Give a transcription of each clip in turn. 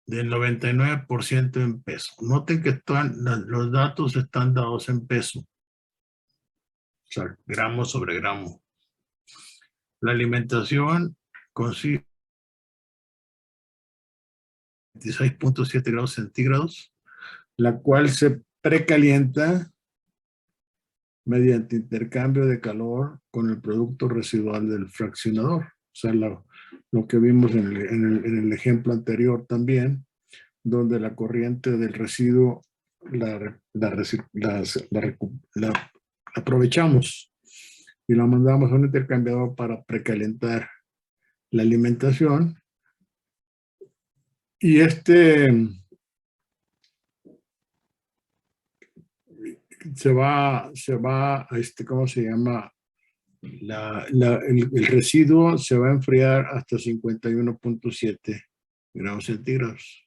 del 99% en peso. Noten que los datos están dados en peso. O sea, gramo sobre gramo. La alimentación consigue 26.7 grados centígrados, la cual se precalienta mediante intercambio de calor con el producto residual del fraccionador. O sea, lo que vimos en el ejemplo anterior también, donde la corriente del residuo la aprovechamos y la mandamos a un intercambiador para precalentar la alimentación. Y se va ¿cómo se llama? El residuo se va a enfriar hasta 51.7 grados centígrados.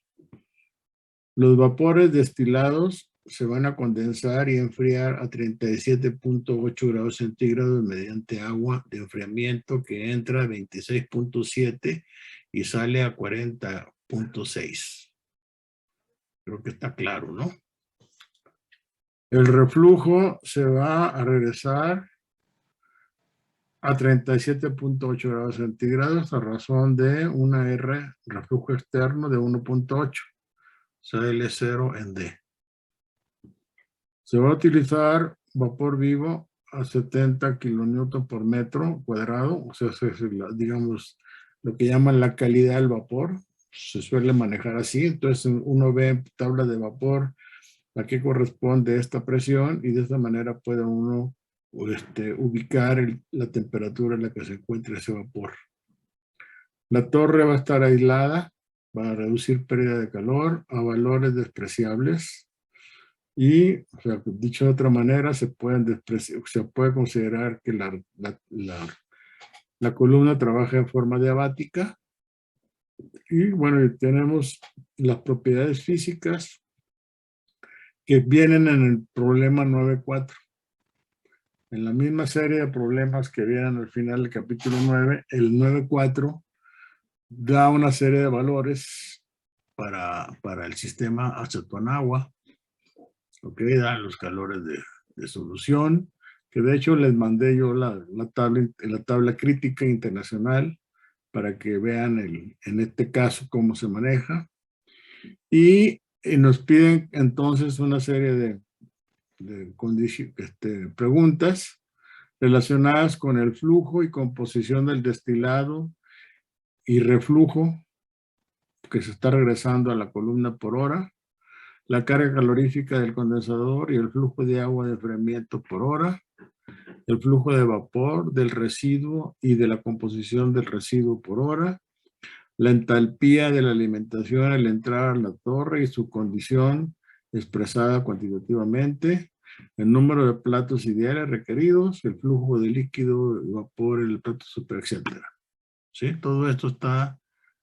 Los vapores destilados se van a condensar y enfriar a 37.8 grados centígrados mediante agua de enfriamiento que entra a 26.7 y sale a 40.6. Creo que está claro, ¿no? El reflujo se va a regresar a 37.8 grados centígrados a razón de una R reflujo externo de 1.8, CL0 en D. Se va a utilizar vapor vivo a 70 kilonewton por metro cuadrado, o sea, digamos, lo que llaman la calidad del vapor, se suele manejar así. Entonces uno ve en tabla de vapor a qué corresponde esta presión y de esta manera puede uno ubicar la temperatura en la que se encuentra ese vapor. La torre va a estar aislada para reducir pérdida de calor a valores despreciables y, o sea, dicho de otra manera, se puede considerar que la columna trabaja en forma diabática. Y bueno, tenemos las propiedades físicas que vienen en el problema 9.4. En la misma serie de problemas que vienen al final del capítulo 9, el 9.4 da una serie de valores para el sistema acetona-agua. Ok, dan los calores de solución, que de hecho les mandé yo la tabla crítica internacional para que vean en este caso cómo se maneja. Y nos piden entonces una serie de preguntas relacionadas con el flujo y composición del destilado y reflujo que se está regresando a la columna por hora, la carga calorífica del condensador y el flujo de agua de enfriamiento por hora, el flujo de vapor del residuo y de la composición del residuo por hora, la entalpía de la alimentación al entrar a la torre y su condición expresada cuantitativamente, el número de platos ideales requeridos, el flujo de líquido, el vapor, el plato super, etc. ¿Sí? Todo esto está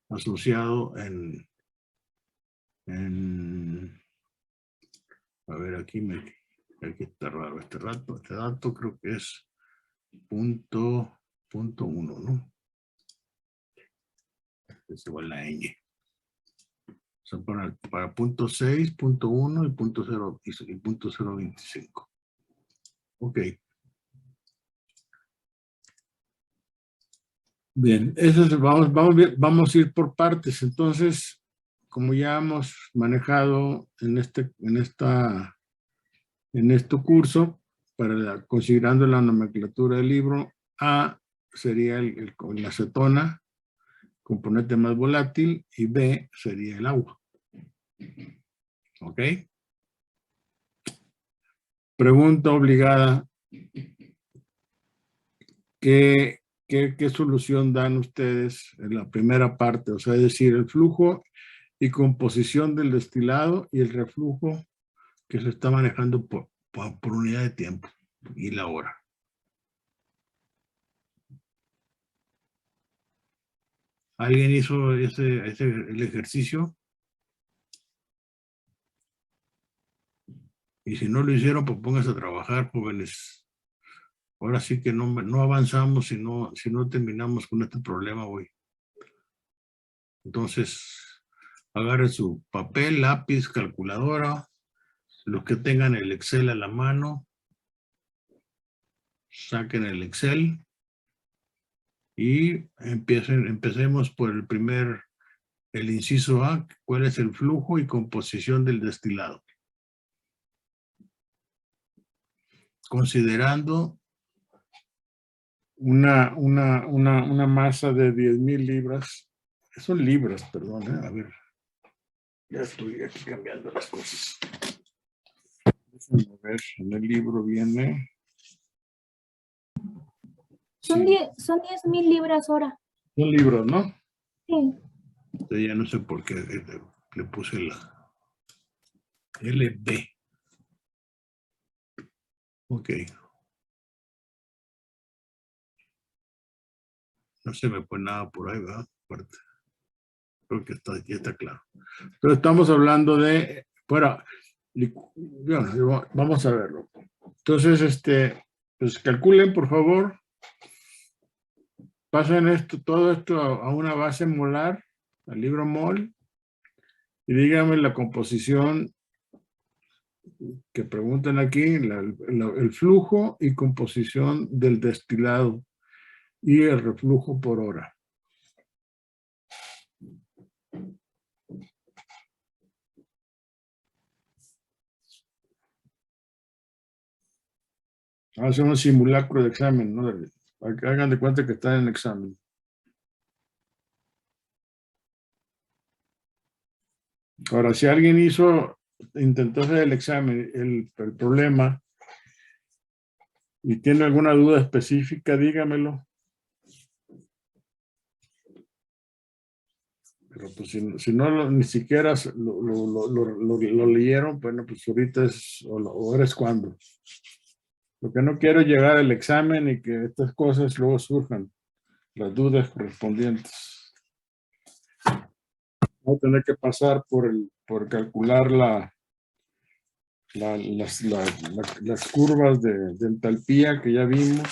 asociado a ver, aquí está raro este dato creo que es punto 1, ¿no? Es igual a ñ. O sea, para punto 6, punto 1 y punto 0 y punto 0.25. Ok. Bien, vamos a ir por partes. Entonces, como ya hemos manejado en este curso, considerando la nomenclatura del libro, A sería la acetona, componente más volátil, y B sería el agua. ¿Ok? Pregunta obligada. ¿Qué solución dan ustedes en la primera parte? O sea, es decir, el flujo y composición del destilado y el reflujo que se está manejando por unidad de tiempo y la hora. ¿Alguien hizo el ejercicio? Y si no lo hicieron, pues pónganse a trabajar, jóvenes. Ahora sí que no avanzamos si no terminamos con este problema hoy. Entonces, Agarre su papel, lápiz, calculadora, los que tengan el Excel a la mano, saquen el Excel y empecemos por el inciso A, ¿cuál es el flujo y composición del destilado? Considerando una masa de 10,000 libras, son libras, perdón, a ver, ya estoy aquí cambiando las cosas. Déjenme ver, en el libro viene... Son 10,000 libras hora. Son libros, ¿no? Sí. Entonces ya no sé por qué le puse la LB. Ok. No se me pone nada por ahí, ¿verdad? Fuerte. Creo que ya está claro. Pero estamos hablando de... Bueno, vamos a verlo. Entonces, pues calculen, por favor. Pasen todo esto a una base molar, al libro mol, y díganme la composición que preguntan aquí, el flujo y composición del destilado y el reflujo por hora. Hacer un simulacro de examen, ¿no? Hagan de cuenta que están en examen. Ahora, si alguien intentó hacer el examen, el problema, y tiene alguna duda específica, dígamelo. Pero pues si no ni siquiera lo leyeron, bueno, pues ahorita ahora es cuando. Lo que no quiero es llegar al examen y que estas cosas luego surjan, las dudas correspondientes. Voy a tener que pasar por calcular las curvas de entalpía que ya vimos,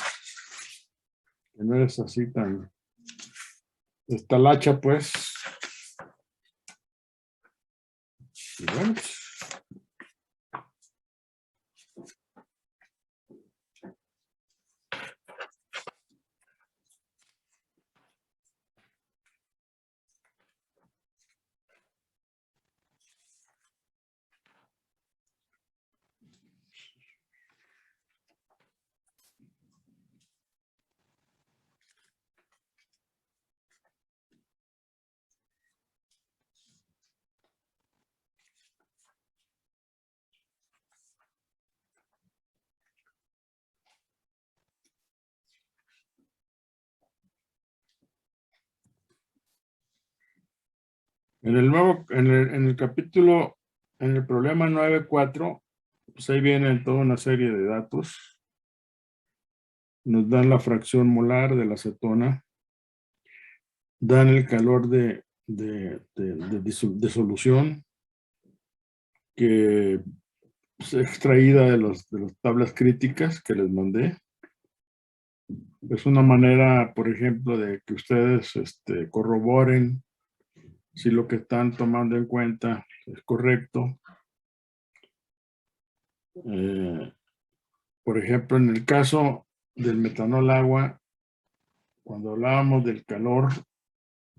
que no es así tan estalacha, pues. Y bueno, en el capítulo, en el problema 9.4, pues ahí vienen toda una serie de datos. Nos dan la fracción molar de la acetona, dan el calor de solución que es extraída de las tablas críticas que les mandé. Es una manera, por ejemplo, de que ustedes corroboren si lo que están tomando en cuenta es correcto. Por ejemplo, en el caso del metanol agua, cuando hablábamos del calor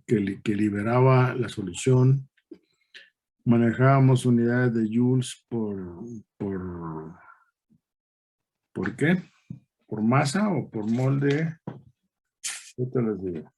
que liberaba la solución, manejábamos unidades de joules ¿por qué? ¿Por masa o por molde? Yo te les digo.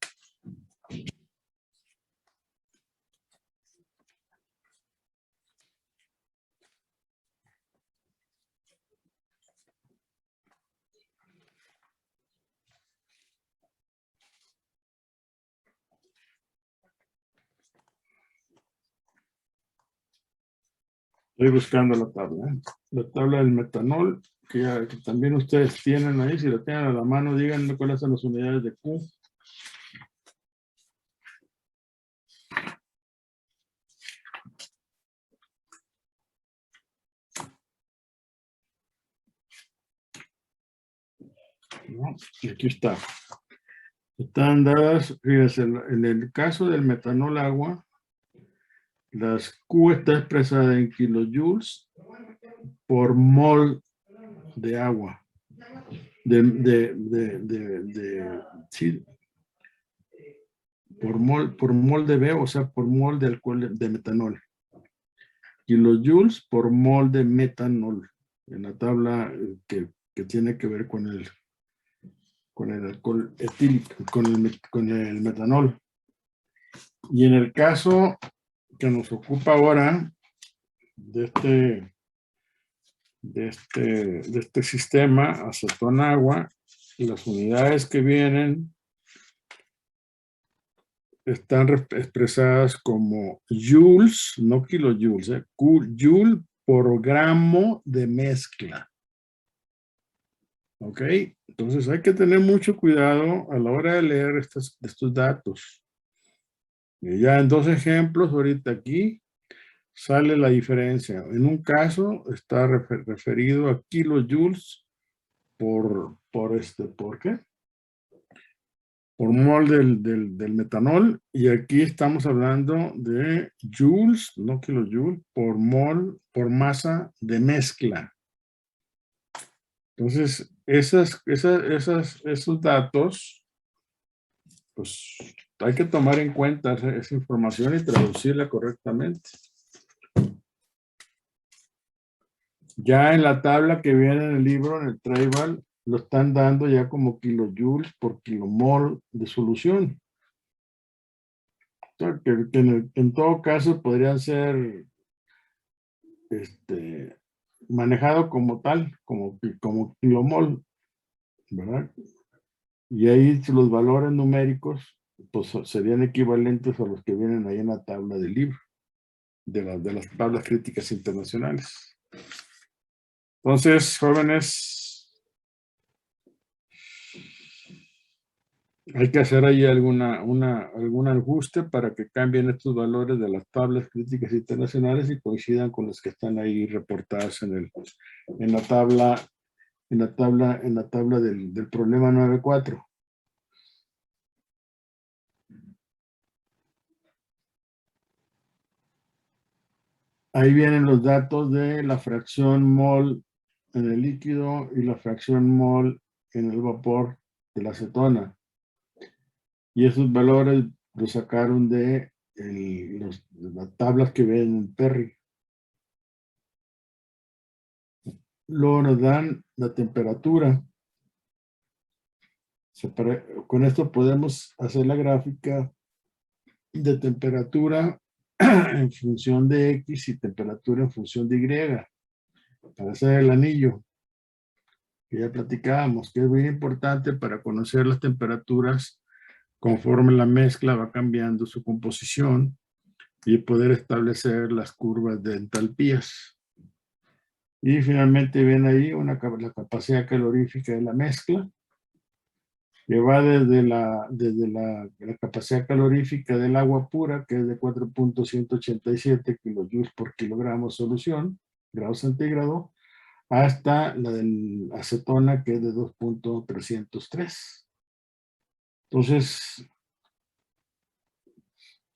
Estoy buscando la tabla. La tabla del metanol, que también ustedes tienen ahí. Si la tienen a la mano, díganme cuáles son las unidades de Q. ¿No? Y aquí está. Están dadas, fíjense, en el caso del metanol agua, Las Q está expresada en kilojoules por mol de agua. Sí, por mol de B, o sea, por mol de alcohol de metanol. Kilojoules por mol de metanol. En la tabla que tiene que ver con el alcohol etílico, con el metanol. Y en el caso que nos ocupa ahora de este sistema, acetona-agua, las unidades que vienen están expresadas como joules, no kilojoules, joule por gramo de mezcla. ¿Ok? Entonces hay que tener mucho cuidado a la hora de leer estos datos. Y ya en dos ejemplos, ahorita aquí, sale la diferencia. En un caso está referido a kilojoules ¿por qué? Por mol del metanol, y aquí estamos hablando de joules, no kilojoules, por mol, por masa de mezcla. Entonces, esos datos, pues hay que tomar en cuenta esa información y traducirla correctamente. Ya en la tabla que viene en el libro, en el Tribal, lo están dando ya como kilojoules por kilomol de solución. O sea, que en todo caso podrían ser manejado como tal, como kilomol, ¿verdad? Y ahí los valores numéricos pues serían equivalentes a los que vienen ahí en la tabla del libro, de las tablas críticas internacionales. Entonces, jóvenes, hay que hacer ahí algún ajuste para que cambien estos valores de las tablas críticas internacionales y coincidan con los que están ahí reportadas en la tabla del problema 9.4. Ahí vienen los datos de la fracción mol en el líquido y la fracción mol en el vapor de la acetona. Y esos valores los sacaron de las tablas que ven en Perry. Luego nos dan la temperatura. Con esto podemos hacer la gráfica de temperatura en función de X y temperatura en función de Y, para hacer el anillo que ya platicábamos, que es muy importante para conocer las temperaturas conforme la mezcla va cambiando su composición y poder establecer las curvas de entalpías. Y finalmente viene ahí la capacidad calorífica de la mezcla, que va desde la capacidad calorífica del agua pura, que es de 4.187 kilojoules por kilogramo solución, grado centígrado, hasta la de acetona, que es de 2.303. Entonces,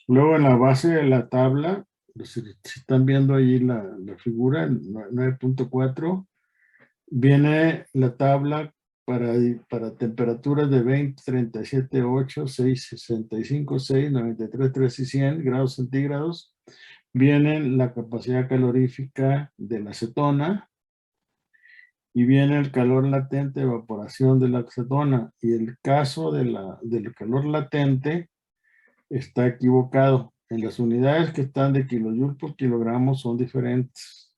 luego en la base de la tabla, si están viendo ahí la figura, 9.4, viene la tabla para temperaturas de 20, 37, 8, 6, 65, 6, 93, 3 y 100 grados centígrados. Viene la capacidad calorífica de la acetona y viene el calor latente de evaporación de la acetona. Y el caso del calor latente está equivocado. En las unidades que están de kilojoules por kilogramo son diferentes.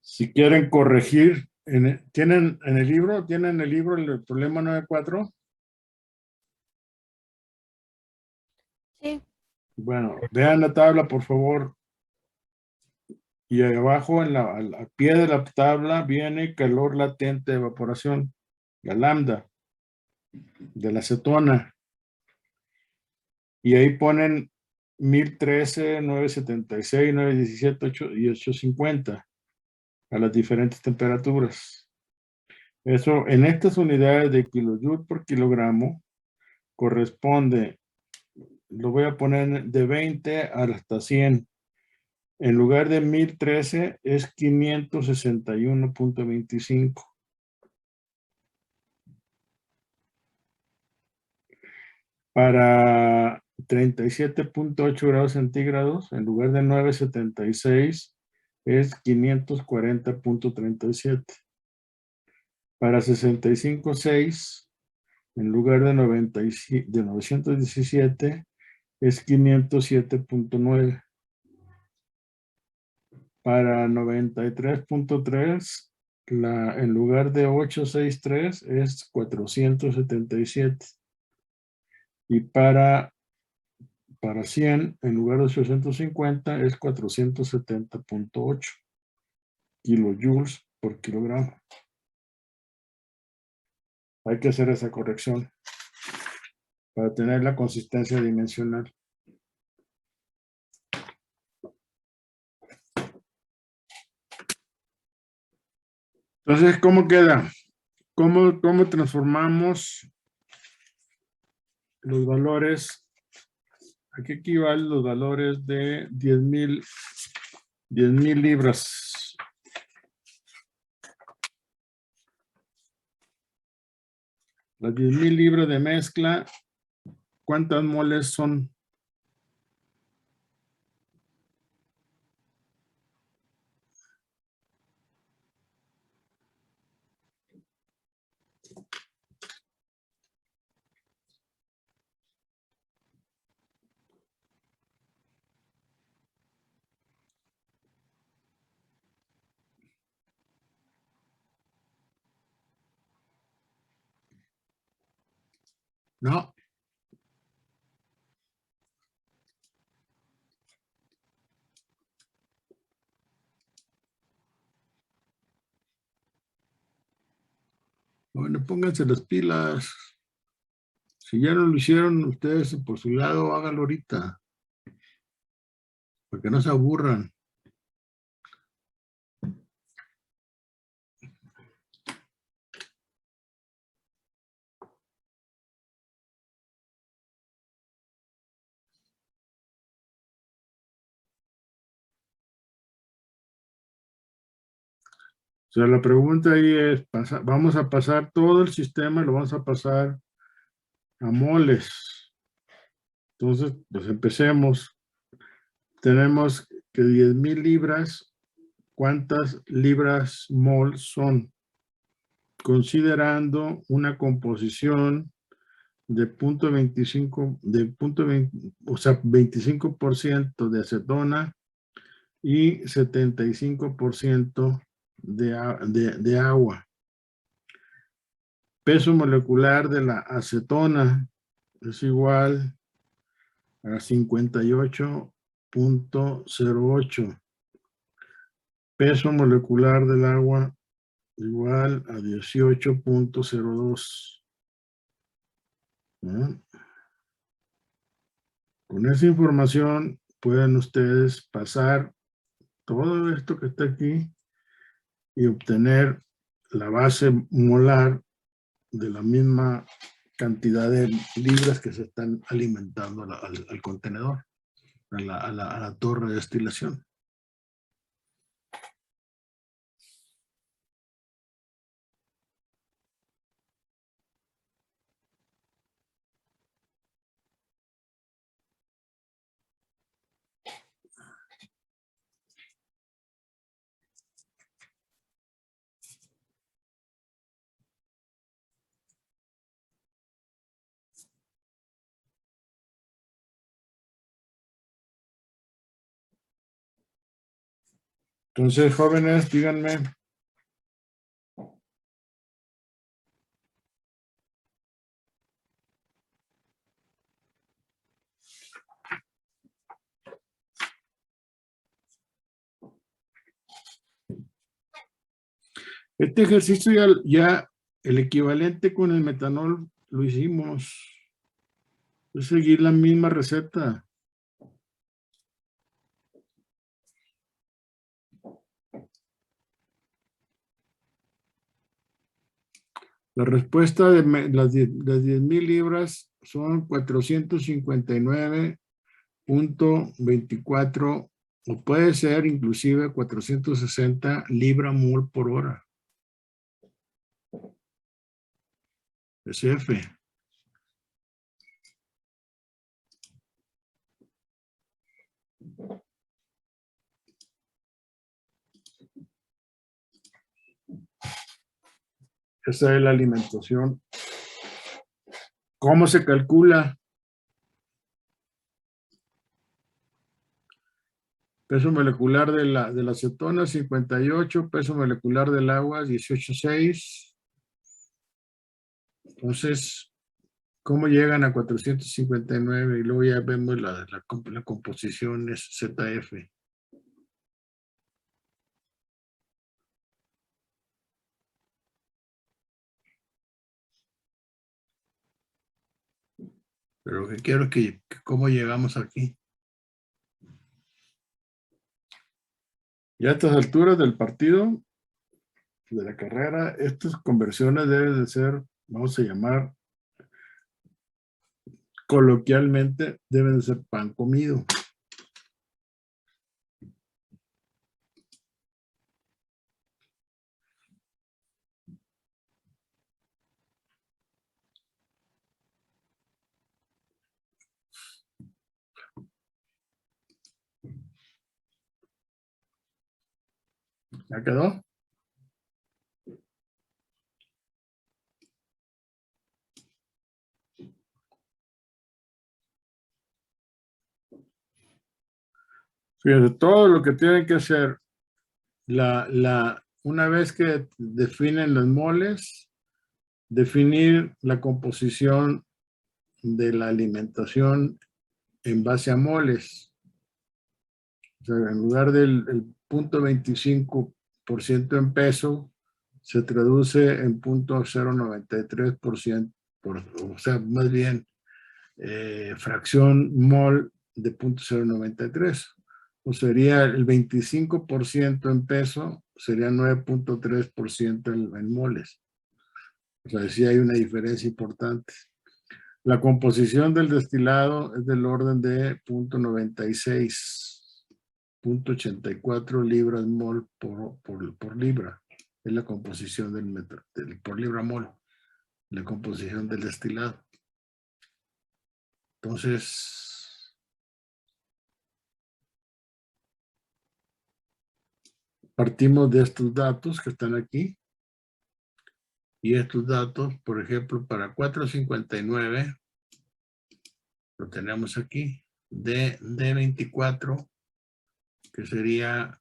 Si quieren corregir, ¿tienen el libro el problema 9.4? Sí. Bueno, vean la tabla, por favor. Y abajo, al pie de la tabla, viene calor latente de evaporación, la lambda, de la acetona. Y ahí ponen 1013, 976, 917, 8 y 850 a las diferentes temperaturas. Eso, en estas unidades de kilojoules por kilogramo, corresponde lo voy a poner de 20 hasta 100. En lugar de 1013 es 561.25. Para 37.8 grados centígrados, en lugar de 976 es 540.37. Para 65.6, en lugar de 917 es 507.9. Para 93.3, en lugar de 863 es 477. Y para 100, en lugar de 850 es 470.8 kilojoules por kilogramo. Hay que hacer esa corrección para tener la consistencia dimensional. Entonces, ¿cómo queda? ¿Cómo transformamos los valores? Aquí equivalen los valores de 10,000 libras. Las 10,000 libras de mezcla, ¿cuántas moles son? No. Bueno, pónganse las pilas. Si ya no lo hicieron ustedes por su lado, háganlo ahorita. Para que no se aburran. O sea, la pregunta ahí es, vamos a pasar todo el sistema, lo vamos a pasar a moles. Entonces, pues empecemos. Tenemos que 10,000 libras, ¿cuántas libras mol son? Considerando una composición de 0.25, o sea, 25% de acetona y 75% de agua. Peso molecular de la acetona es igual a 58.08. Peso molecular del agua igual a 18.02. Con esa información pueden ustedes pasar todo esto que está aquí y obtener la base molar de la misma cantidad de libras que se están alimentando al contenedor, a la torre de destilación. Entonces, jóvenes, díganme. Este ejercicio ya el equivalente con el metanol lo hicimos. Es seguir la misma receta. La respuesta de las 10,000 libras son 459.24 o puede ser inclusive 460 libra-mol por hora. SF. Esa es la alimentación. ¿Cómo se calcula? Peso molecular de la acetona, 58. Peso molecular del agua, 18.6. Entonces, ¿cómo llegan a 459? Y luego ya vemos la composición es ZF. Pero que quiero que cómo llegamos aquí. Y a estas alturas del partido, de la carrera, estas conversiones deben de ser, vamos a llamar, coloquialmente, deben de ser pan comido. ¿Ya quedó? Fíjense, todo lo que tienen que hacer una vez que definen los moles, definir la composición de la alimentación en base a moles. O sea, en lugar del 0.25% en peso, se traduce en 0.093%, o sea, más bien fracción mol de 0.093. O sería el 25% en peso, sería 9.3% en moles. O sea, sí hay una diferencia importante. La composición del destilado es del orden de 0.96, 0.84 libras mol por libra. Es la composición por libra mol, la composición del destilado. Entonces, partimos de estos datos que están aquí. Y estos datos, por ejemplo, para 459, lo tenemos aquí, D24, que sería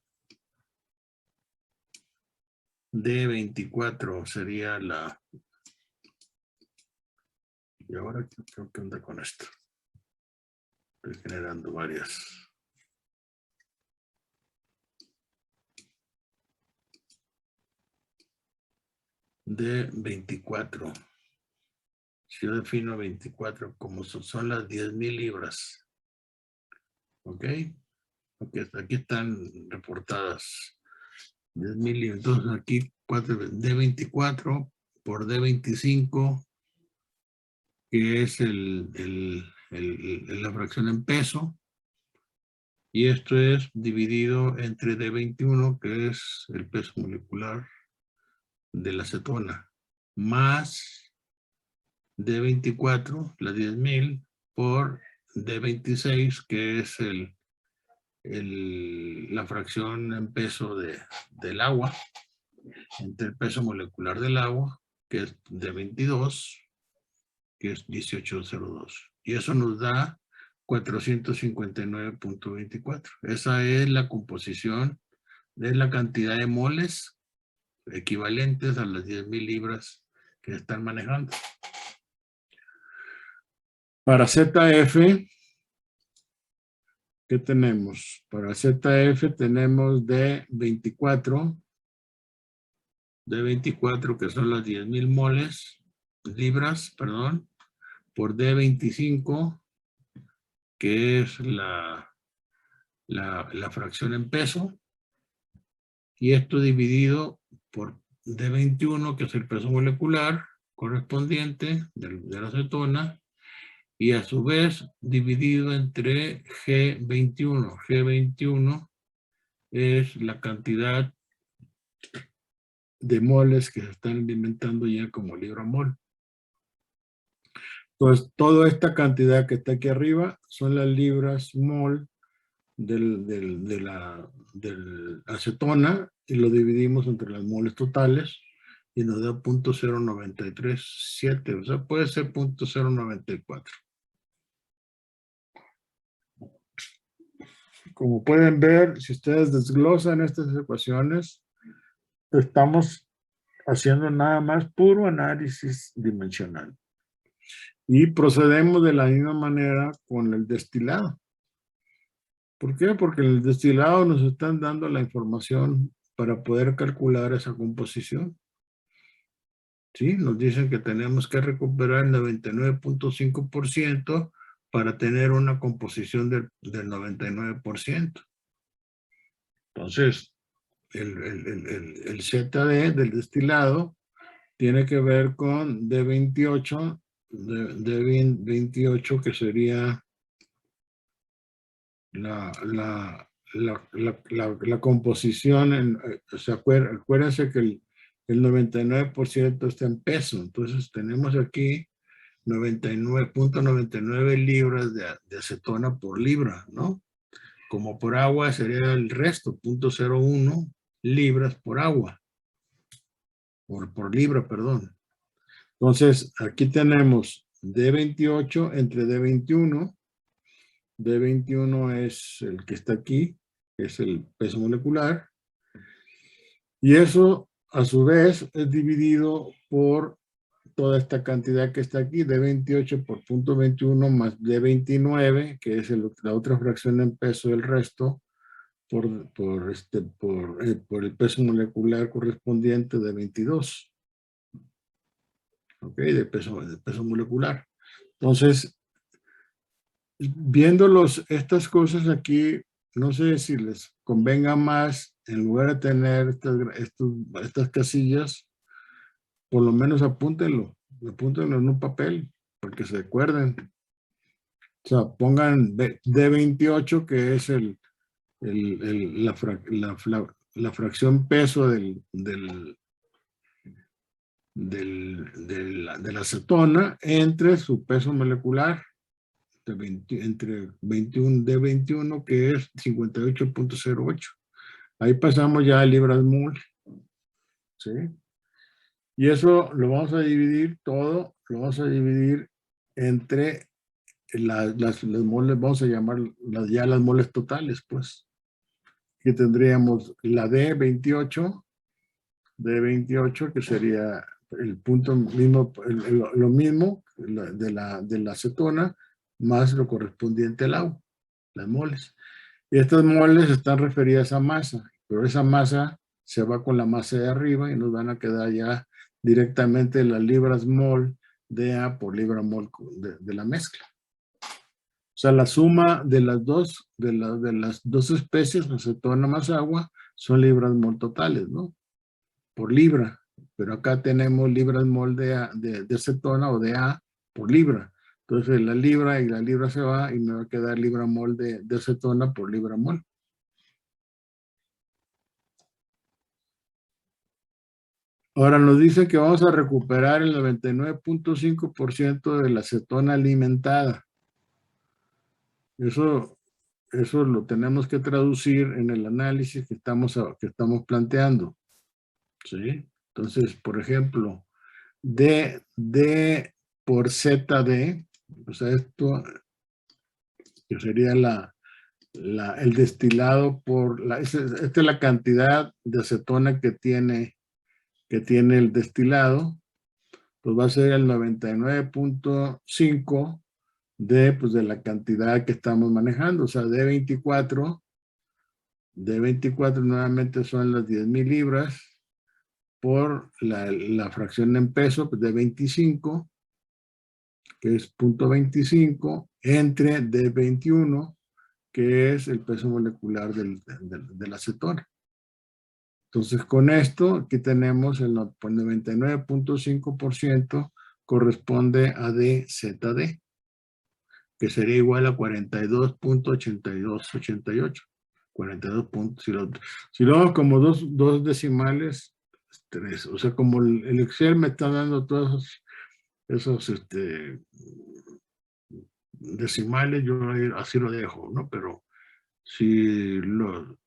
D24, sería la... Y ahora creo que anda con esto. Estoy generando varias. D24. Si yo defino 24 como son las 10,000 libras. ¿Ok? Okay, aquí están reportadas 10,000 libras. Entonces aquí D24 por D25, que es la fracción en peso. Y esto es dividido entre D21, que es el peso molecular de la acetona, más D24, las 10,000, por D26, que es la fracción en peso del agua, entre el peso molecular del agua, que es D22, que es 18.02. Y eso nos da 459.24. Esa es la composición de la cantidad de moles equivalentes a las 10,000 libras que están manejando. Para ZF, ¿qué tenemos? Para ZF tenemos D24, que son las 10,000 libras, perdón, por D25, que es la fracción en peso, y esto dividido por D21, que es el peso molecular correspondiente de la acetona, y a su vez dividido entre G21. G21 es la cantidad de moles que se están alimentando ya como libra mol. Entonces, toda esta cantidad que está aquí arriba son las libras mol de la acetona y lo dividimos entre las moles totales y nos da 0.0937, o sea, puede ser 0.094. Como pueden ver, si ustedes desglosan estas ecuaciones, estamos haciendo nada más puro análisis dimensional. Y procedemos de la misma manera con el destilado. ¿Por qué? Porque en el destilado nos están dando la información para poder calcular esa composición. Sí, nos dicen que tenemos que recuperar el 99.5% para tener una composición del 99%. Entonces, el ZD del destilado tiene que ver con D28, D28 que sería la composición, acuérdense que el 99% está en peso, entonces tenemos aquí 99.99 libras de acetona por libra, ¿no? Como por agua sería el resto, 0.01 libras por agua, por libra, perdón. Entonces, aquí tenemos D28 entre D21. D21 es el que está aquí, es el peso molecular. Y eso, a su vez, es dividido por toda esta cantidad que está aquí, D28 por 0.21 más D29, que es la otra fracción en peso del resto, por el peso molecular correspondiente de 22. ¿Ok? De peso molecular. Entonces, viéndolos estas cosas aquí, no sé si les convenga más, en lugar de tener estas casillas, por lo menos apúntenlo en un papel, para que se acuerden. O sea, pongan D28, que es la fracción peso de la acetona entre su peso molecular, entre 21 D21, que es 58.08. Ahí pasamos ya a libras mol. ¿Sí? Y eso lo vamos a dividir todo, lo vamos a dividir entre las moles, vamos a llamar ya las moles totales, pues. Que tendríamos la D28, que sería el punto mismo, lo mismo de la acetona, más lo correspondiente al agua, las moles. Y estas moles están referidas a masa, pero esa masa se va con la masa de arriba y nos van a quedar ya directamente las libras mol de A por libra mol de la mezcla. O sea, la suma de las dos especies, acetona más agua, son libras mol totales, ¿no? Por libra. Pero acá tenemos libras mol de acetona o de A por libra. Entonces la libra y la libra se va y me va a quedar libra mol de acetona por libra mol. Ahora nos dice que vamos a recuperar el 99.5% de la acetona alimentada. Eso lo tenemos que traducir en el análisis que estamos planteando. ¿Sí? Entonces, por ejemplo, D por ZD, o sea, esto que sería el destilado esta es la cantidad de acetona que tiene el destilado, pues va a ser el 99.5 de la cantidad que estamos manejando, o sea, D24 nuevamente son las 10,000 libras por la fracción en peso, pues de 25, que es 0.25, entre D21, que es el peso molecular de la acetona. Entonces, con esto, aquí tenemos el 99.5% corresponde a DZD. que sería igual a 42.8288. 42 puntos. Si lo hago como dos decimales, 3. O sea, como el Excel me está dando todos esos decimales, yo así lo dejo, ¿no? Pero si lo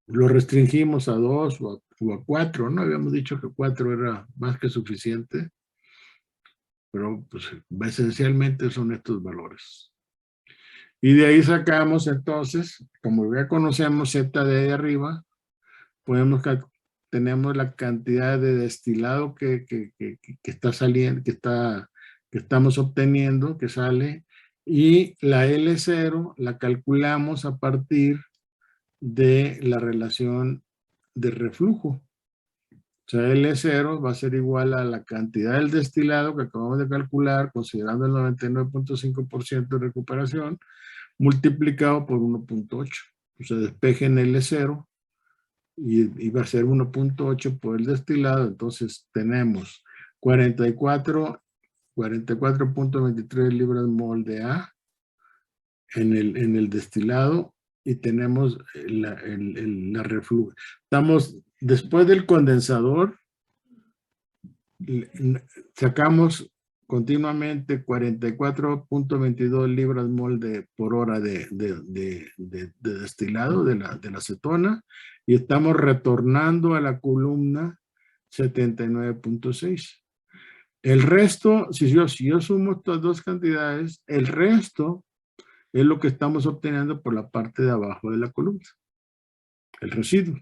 restringimos a 2 o a 4, ¿no? Habíamos dicho que 4 era más que suficiente, pero pues esencialmente son estos valores. Y de ahí sacamos entonces, como ya conocemos Z de arriba, tenemos la cantidad de destilado que está saliendo, que estamos obteniendo, que sale, y la L0 la calculamos a partir de la relación de reflujo. O sea, L0 va a ser igual a la cantidad del destilado que acabamos de calcular, considerando el 99.5% de recuperación, multiplicado por 1.8. O sea, despejen L0 y va a ser 1.8 por el destilado. Entonces tenemos 44.23 libras mol de A en el destilado, y tenemos la reflujo. Estamos, después del condensador, sacamos continuamente 44.22 libras mol por hora de destilado de la acetona, y estamos retornando a la columna 79.6. El resto, si yo sumo estas dos cantidades, el resto es lo que estamos obteniendo por la parte de abajo de la columna, el residuo,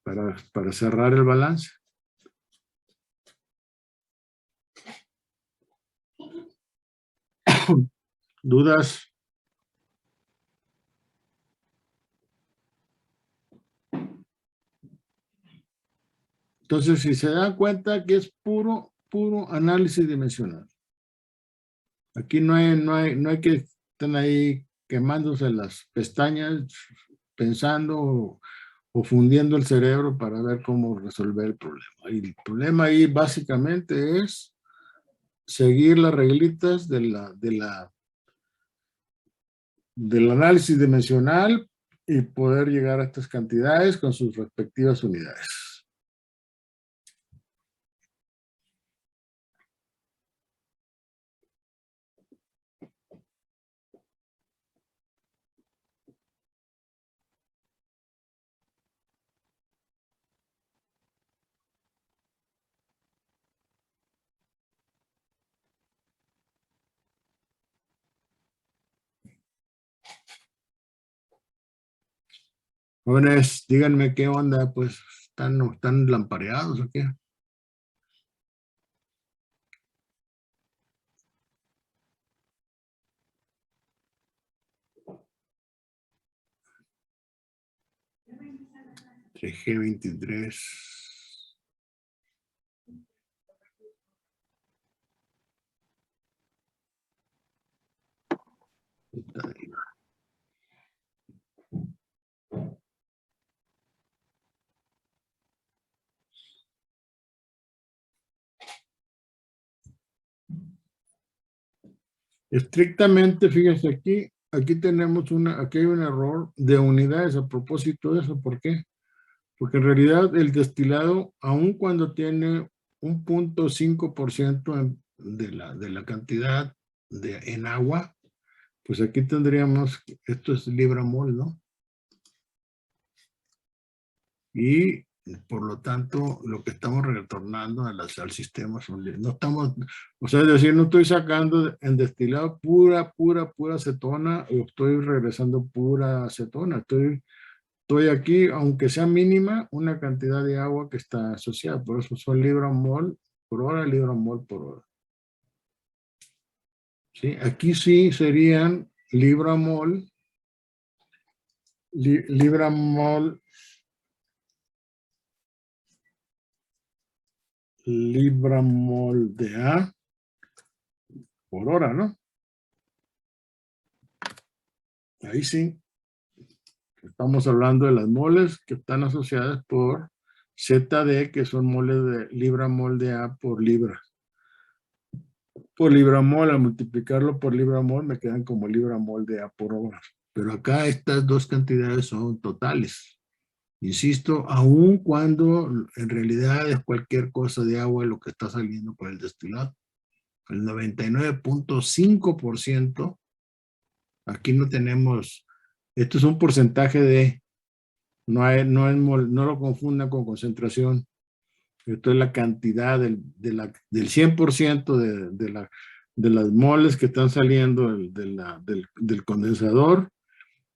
para cerrar el balance. ¿Dudas? Entonces, si se dan cuenta que es puro análisis dimensional. Aquí no hay que estar ahí quemándose las pestañas, pensando o fundiendo el cerebro para ver cómo resolver el problema. Y el problema ahí básicamente es seguir las reglitas del análisis dimensional y poder llegar a estas cantidades con sus respectivas unidades. Jóvenes, díganme qué onda, pues, ¿están lampareados o qué? G23. Estrictamente, fíjense aquí tenemos aquí hay un error de unidades a propósito de eso. ¿Por qué? Porque en realidad el destilado, aun cuando tiene un 0.5% de la cantidad en agua, pues aquí tendríamos, esto es libra mol, ¿no? Y por lo tanto, lo que estamos retornando al sistema son, no estamos, o sea, es decir, no estoy sacando en destilado pura acetona, o estoy regresando pura acetona. Estoy aquí, aunque sea mínima, una cantidad de agua que está asociada. Por eso son libra mol por hora, libra mol por hora. ¿Sí? Aquí sí serían libra mol de A por hora, ¿no? Ahí sí. Estamos hablando de las moles que están asociadas por ZD, que son moles de libra mol de A por libra. por libra-mol. Al multiplicarlo por libra-mol me quedan como libra-mol de A por hora. Pero acá estas dos cantidades son totales. Insisto, aun cuando en realidad es cualquier cosa de agua lo que está saliendo por el destilado. El 99.5%, aquí no tenemos, esto es un porcentaje de, no lo confundan con concentración. Esto es la cantidad del 100% de las moles que están saliendo del condensador.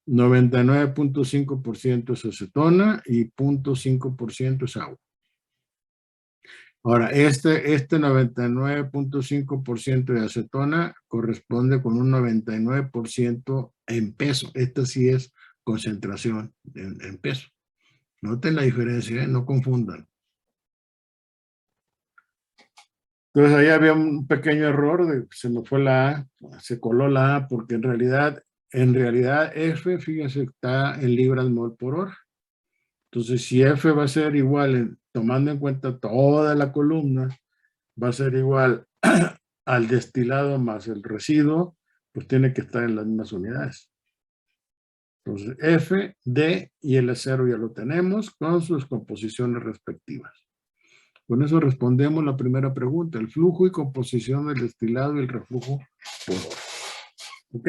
99.5% es acetona y 0.5% es agua. Ahora, este 99.5% de acetona corresponde con un 99% en peso. Esta sí es concentración en peso. Noten la diferencia, no confundan. Entonces ahí había un pequeño error, se nos fue la A, se coló la A, porque en realidad F, fíjense, está en libras mol por hora. Entonces si F va a ser igual, tomando en cuenta toda la columna, va a ser igual al destilado más el residuo, pues tiene que estar en las mismas unidades. Entonces F, D y L0 ya lo tenemos con sus composiciones respectivas. Con eso respondemos la primera pregunta, el flujo y composición del destilado y el reflujo por hora. ¿Ok?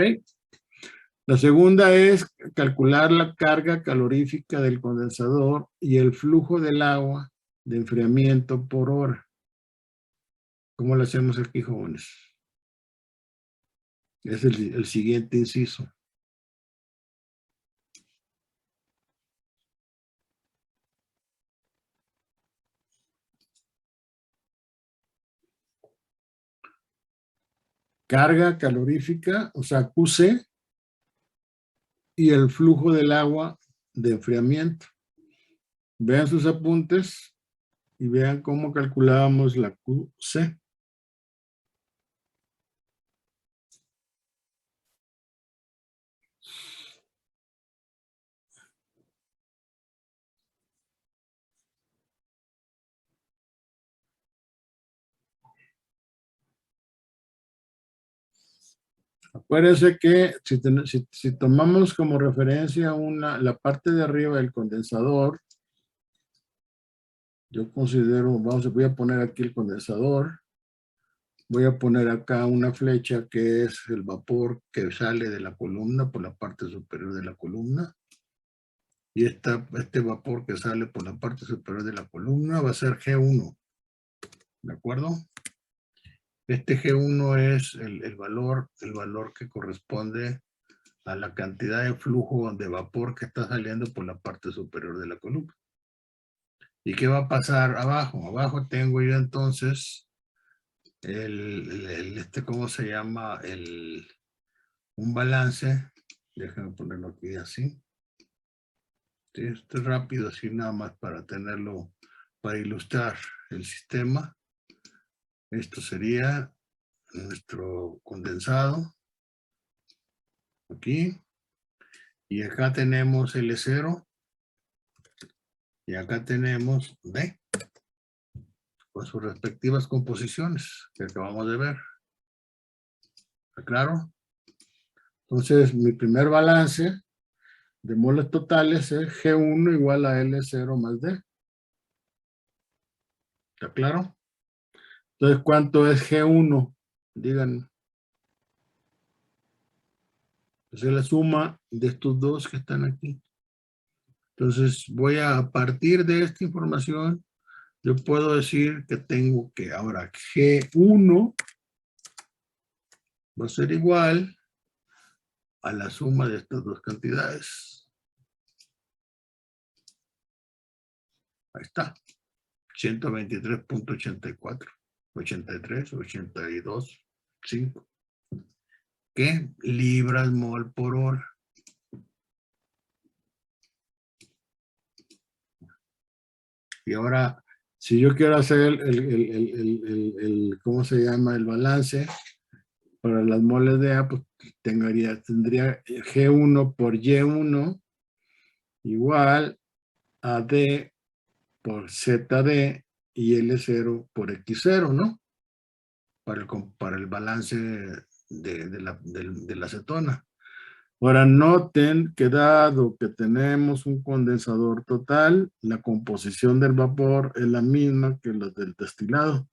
La segunda es calcular la carga calorífica del condensador y el flujo del agua de enfriamiento por hora. ¿Cómo lo hacemos aquí, jóvenes? Es el siguiente inciso. Carga calorífica, o sea, QC, y el flujo del agua de enfriamiento. Vean sus apuntes y vean cómo calculábamos la QC. Acuérdense que si tomamos como referencia la parte de arriba del condensador, yo considero, voy a poner aquí el condensador, voy a poner acá una flecha que es el vapor que sale de la columna por la parte superior de la columna, y este vapor que sale por la parte superior de la columna va a ser G1, ¿de acuerdo? Este G1 es el valor que corresponde a la cantidad de flujo de vapor que está saliendo por la parte superior de la columna. ¿Y qué va a pasar abajo? Abajo tengo yo entonces ¿cómo se llama? Un balance. Déjenme ponerlo aquí así. Sí, esto es rápido, así nada más para tenerlo, para ilustrar el sistema. Esto sería nuestro condensado. Aquí. Y acá tenemos L0. Y acá tenemos D, con sus respectivas composiciones que acabamos de ver. ¿Está claro? Entonces, mi primer balance de moles totales es G1 igual a L0 más D. ¿Está claro? Entonces, ¿cuánto es G1? Díganme. Es la suma de estos dos que están aquí. Entonces, a partir de esta información, yo puedo decir que tengo que ahora G1 va a ser igual a la suma de estas dos cantidades. Ahí está. 123.84. 83, 82, 5. ¿Qué? Libras mol por hora. Y ahora, si yo quiero hacer ¿cómo se llama? El balance para las moles de A, pues tendría G1 por Y1 igual a D por ZD y L0 por X0, ¿no? para el balance de la acetona. Ahora noten que dado que tenemos un condensador total, la composición del vapor es la misma que la del destilado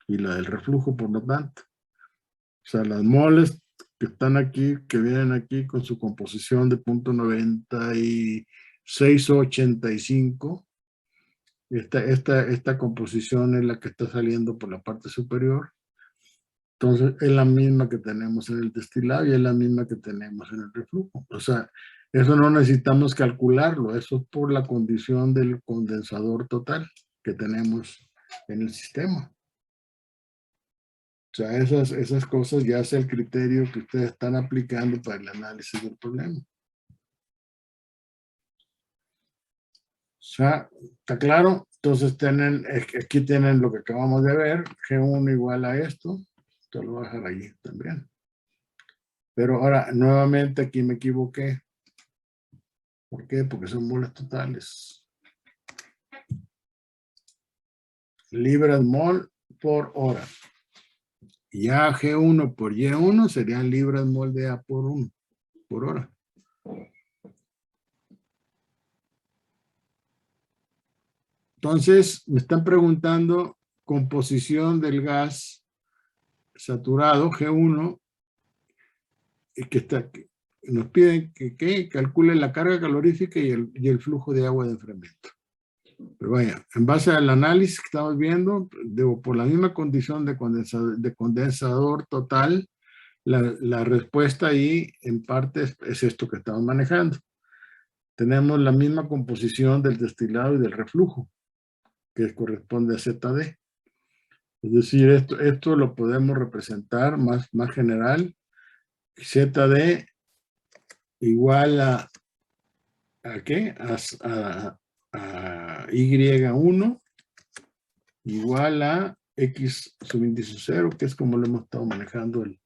y la del reflujo, por lo tanto. O sea, las moles que están aquí, que vienen aquí con su composición de 0.9685, esta composición es la que está saliendo por la parte superior. Entonces, es la misma que tenemos en el destilado y es la misma que tenemos en el reflujo. O sea, eso no necesitamos calcularlo, eso es por la condición del condensador total que tenemos en el sistema. O sea, esas cosas ya es el criterio que ustedes están aplicando para el análisis del problema. O sea, ¿está claro? Entonces aquí tienen lo que acabamos de ver, G1 igual a esto. Esto lo voy a dejar ahí también. Pero ahora, nuevamente aquí me equivoqué. ¿Por qué? Porque son moles totales. Libras mol por hora. Y ya G1 por Y1 serían libras mol de A por hora. Entonces, me están preguntando composición del gas saturado, G1, y nos piden que calcule la carga calorífica y el flujo de agua de enfriamiento. Pero vaya, en base al análisis que estamos viendo, por la misma condición de condensador total, la respuesta ahí en parte es esto que estamos manejando. Tenemos la misma composición del destilado y del reflujo, que corresponde a ZD. Es decir, esto lo podemos representar más general. ZD igual a ¿qué? A Y1 igual a X sub índice 0, que es como lo hemos estado manejando el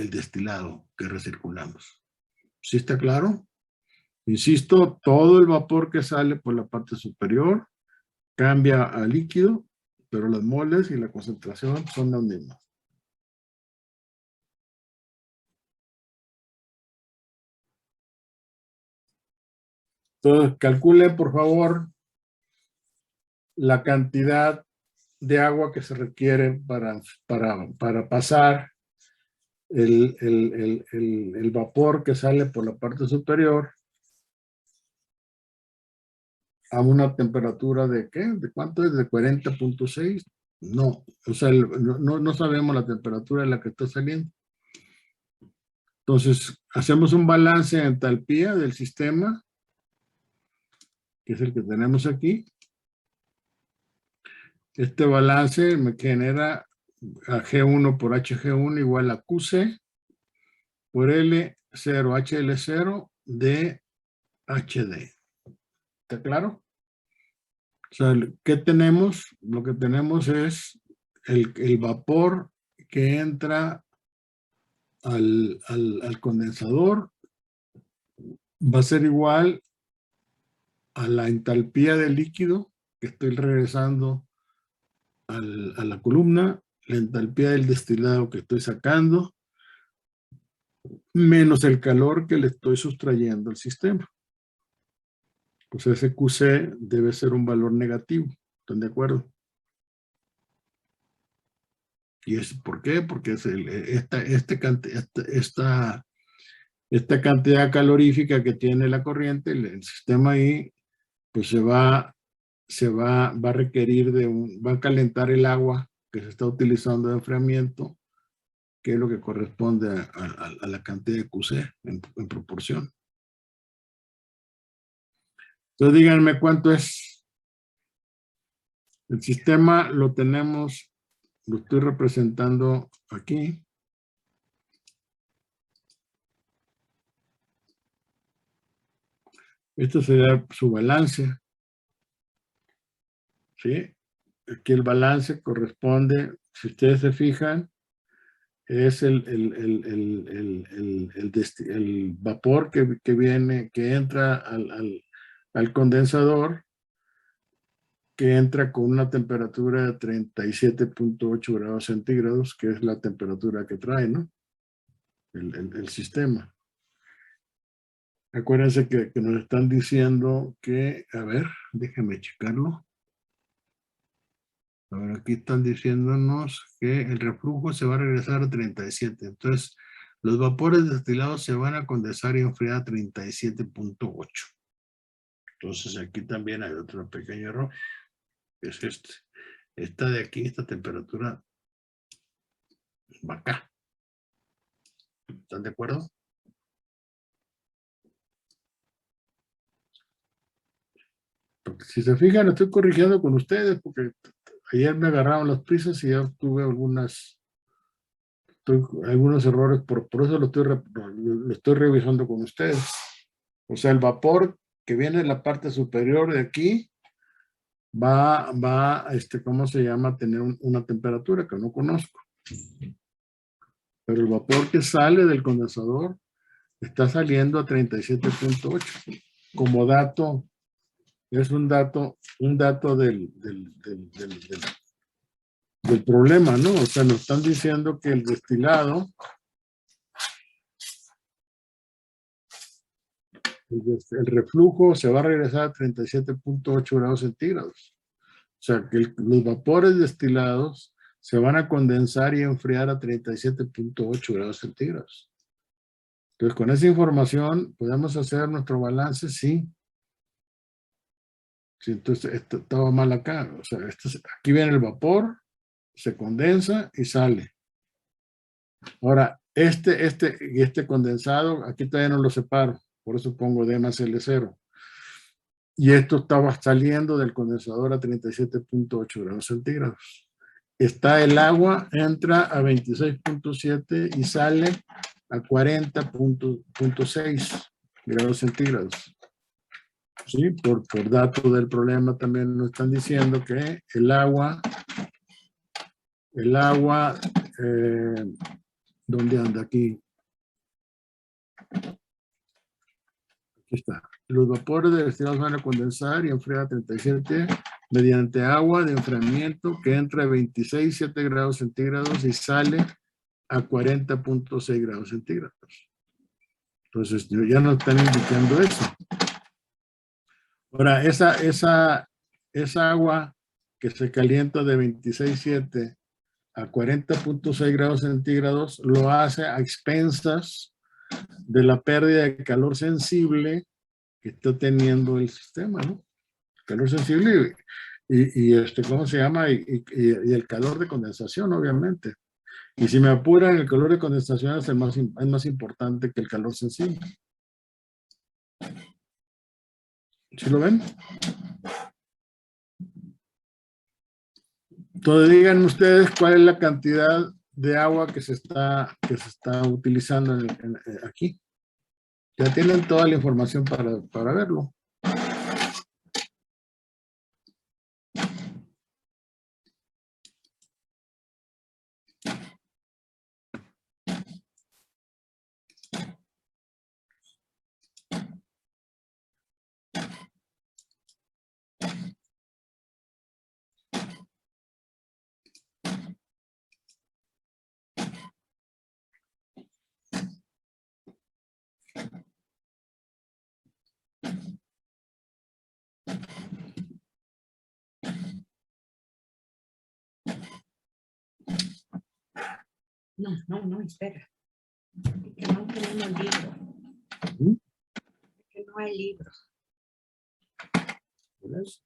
destilado que recirculamos. ¿Sí está claro? Insisto, todo el vapor que sale por la parte superior cambia a líquido, pero las moles y la concentración son las mismas. Entonces, calcule, por favor, la cantidad de agua que se requiere para pasar el vapor que sale por la parte superior a una temperatura de ¿qué? ¿De cuánto es? ¿De 40.6? No, o sea, no sabemos la temperatura a la que está saliendo. Entonces, hacemos un balance de entalpía del sistema, que es el que tenemos aquí. Este balance me genera a G1 por HG1 igual a QC por L0 HL0 de HD. ¿Está claro? O sea, ¿qué tenemos? Lo que tenemos es el vapor que entra al condensador va a ser igual a la entalpía del líquido que estoy regresando a la columna, la entalpía del destilado que estoy sacando, menos el calor que le estoy sustrayendo al sistema. Pues ese QC debe ser un valor negativo. ¿Están de acuerdo? ¿Y es por qué? Porque es esta cantidad calorífica que tiene la corriente, el sistema ahí, pues va a requerir va a calentar el agua que se está utilizando de enfriamiento, que es lo que corresponde a la cantidad de QC en proporción. Entonces díganme cuánto es. El sistema lo tenemos, lo estoy representando aquí. Esto sería su balance. ¿Sí? Aquí el balance corresponde, si ustedes se fijan, es el vapor que entra al condensador, que entra con una temperatura de 37.8 grados centígrados, que es la temperatura que trae, ¿no? El sistema. Acuérdense que nos están diciendo que, a ver, déjame checarlo. A ver, aquí están diciéndonos que el reflujo se va a regresar a 37. Entonces, los vapores destilados se van a condensar y enfriar a 37.8. Entonces, aquí también hay otro pequeño error, que es este. Esta de aquí, esta temperatura va acá. ¿Están de acuerdo? Porque si se fijan, lo estoy corrigiendo con ustedes, porque ayer me agarraron las prisas y ya tuve algunos errores, por eso lo estoy revisando con ustedes. O sea, el vapor que viene de la parte superior de aquí va ¿cómo se llama? Tener una temperatura que no conozco. Pero el vapor que sale del condensador está saliendo a 37.8. Como dato, es un dato del problema, ¿no? O sea, nos están diciendo que el destilado, el reflujo se va a regresar a 37.8 grados centígrados. O sea, que los vapores destilados se van a condensar y enfriar a 37.8 grados centígrados. Entonces, con esa información, podemos hacer nuestro balance, sí. Sí, entonces, esto estaba mal acá. O sea, aquí viene el vapor, se condensa y sale. Ahora, este condensado, aquí todavía no lo separo. Por eso pongo D más L0. Y esto estaba saliendo del condensador a 37.8 grados centígrados. Está el agua, entra a 26.7 y sale a 40.6 grados centígrados. Sí, por dato del problema también nos están diciendo que el agua, ¿dónde anda? Aquí está. Los vapores de destilados van a condensar y enfriar a 37 mediante agua de enfriamiento que entra a 26.7 grados centígrados y sale a 40.6 grados centígrados. Entonces, ya nos están indicando eso. Ahora, esa agua que se calienta de 26.7 a 40.6 grados centígrados lo hace a expensas de la pérdida de calor sensible que está teniendo el sistema, ¿no? Calor sensible ¿cómo se llama? Y el calor de condensación, obviamente. Y si me apuran, el calor de condensación es más importante que el calor sensible. ¿Sí lo ven? Entonces digan ustedes cuál es la cantidad de agua que se está utilizando aquí. Ya tienen toda la información para verlo. No, espera. Que no tenemos libro. ¿Mm? Que no hay libro. ¿Ves?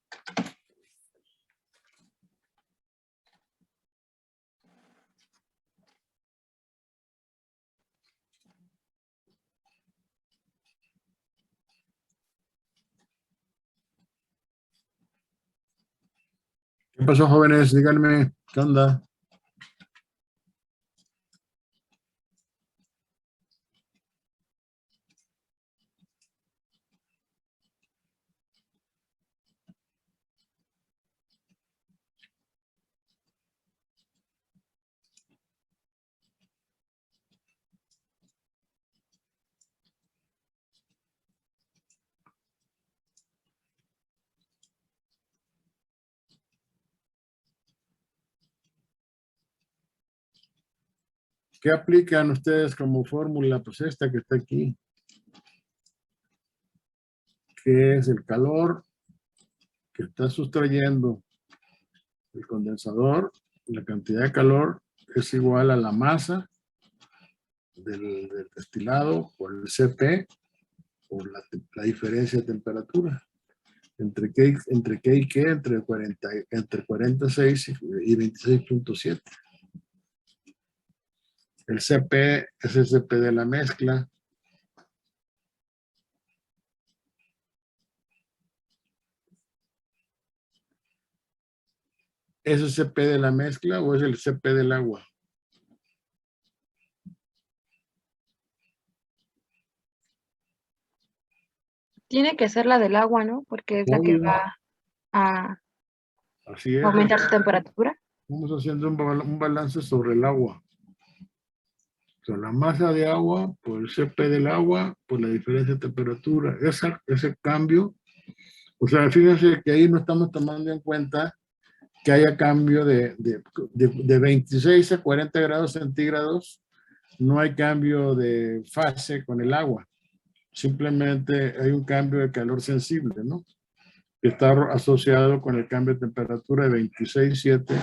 ¿Qué pasó, jóvenes? Díganme, ¿qué onda? ¿Qué aplican ustedes como fórmula? Pues esta que está aquí. Que es el calor que está sustrayendo el condensador. La cantidad de calor es igual a la masa del destilado por el CP por la diferencia de temperatura. ¿Entre qué y qué? Entre 46 y 26.7. El CP es el CP de la mezcla. ¿Es el CP de la mezcla o es el CP del agua? Tiene que ser la del agua, ¿no? Porque es la que Obvio. va a Así es. aumentar su temperatura. Estamos haciendo un balance sobre el agua. O sea, la masa de agua por el CP del agua por la diferencia de temperatura. Ese cambio, o sea, fíjense que ahí no estamos tomando en cuenta que haya cambio de 26 a 40 grados centígrados. No hay cambio de fase con el agua. Simplemente hay un cambio de calor sensible, ¿no? Que está asociado con el cambio de temperatura de 26.7